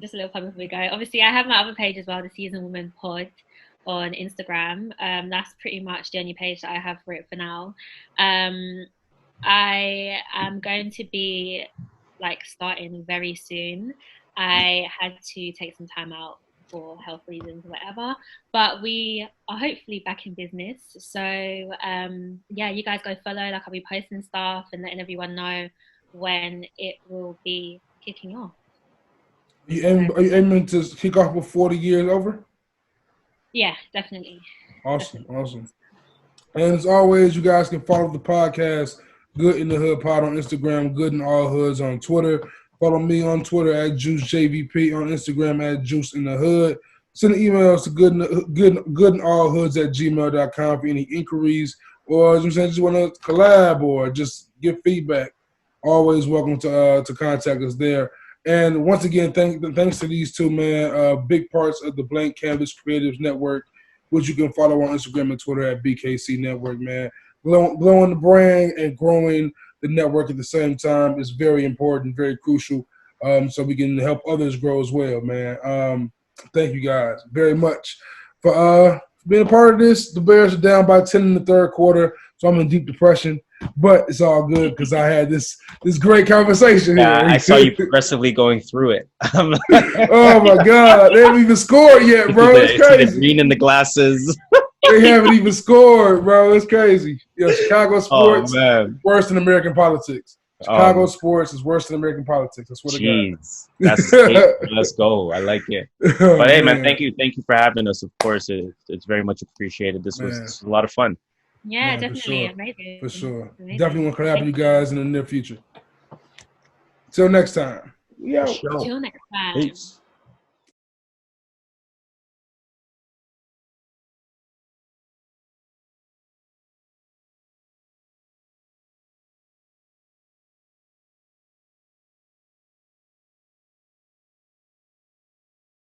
Just a little plug before we go. Obviously, I have my other page as well, the Season Woman Pod on Instagram. That's pretty much the only page that I have for it for now. I am going to be like starting very soon. I had to take some time out for health reasons or whatever, but we are hopefully back in business. So yeah, you guys go follow. Like, I'll be posting stuff and letting everyone know when it will be kicking off. are you aiming to kick off before the year is over? Yeah, definitely. Awesome, awesome. And as always, you guys can follow the podcast, Good in the Hood Pod on Instagram, Good in All Hoods on Twitter. Follow me on Twitter at JuiceJVP, on Instagram at Juice in the Hood. Send emails to goodinallhoods@gmail.com for any inquiries, or as you said, just want to collab or just give feedback. Always welcome to contact us there. And once again, thanks to these two, man, big parts of the Blank Kanvas Creatives Network, which you can follow on Instagram and Twitter at BKC Network, man. Blowing the brand and growing the network at the same time is very important, very crucial, so we can help others grow as well, man. Thank you guys very much for being a part of this. The Bears are down by 10 in the third quarter, so I'm in deep depression. But it's all good because I had this great conversation here. I saw you progressively going through it. Oh my God, they haven't even scored yet, bro. It's crazy. The green in the glasses. They haven't even scored, bro. It's crazy. Yeah, Chicago sports worse than American politics. Chicago sports is worse than American politics. I swear to God. That's let's go. I like it. But hey, man, thank you for having us. Of course, it's very much appreciated. This was a lot of fun. Yeah, Man, definitely. for Amazing. for sure. Amazing. Definitely want to collab Thank with you guys in the near future. Till next time. We For out. sure. Till next time. Peace.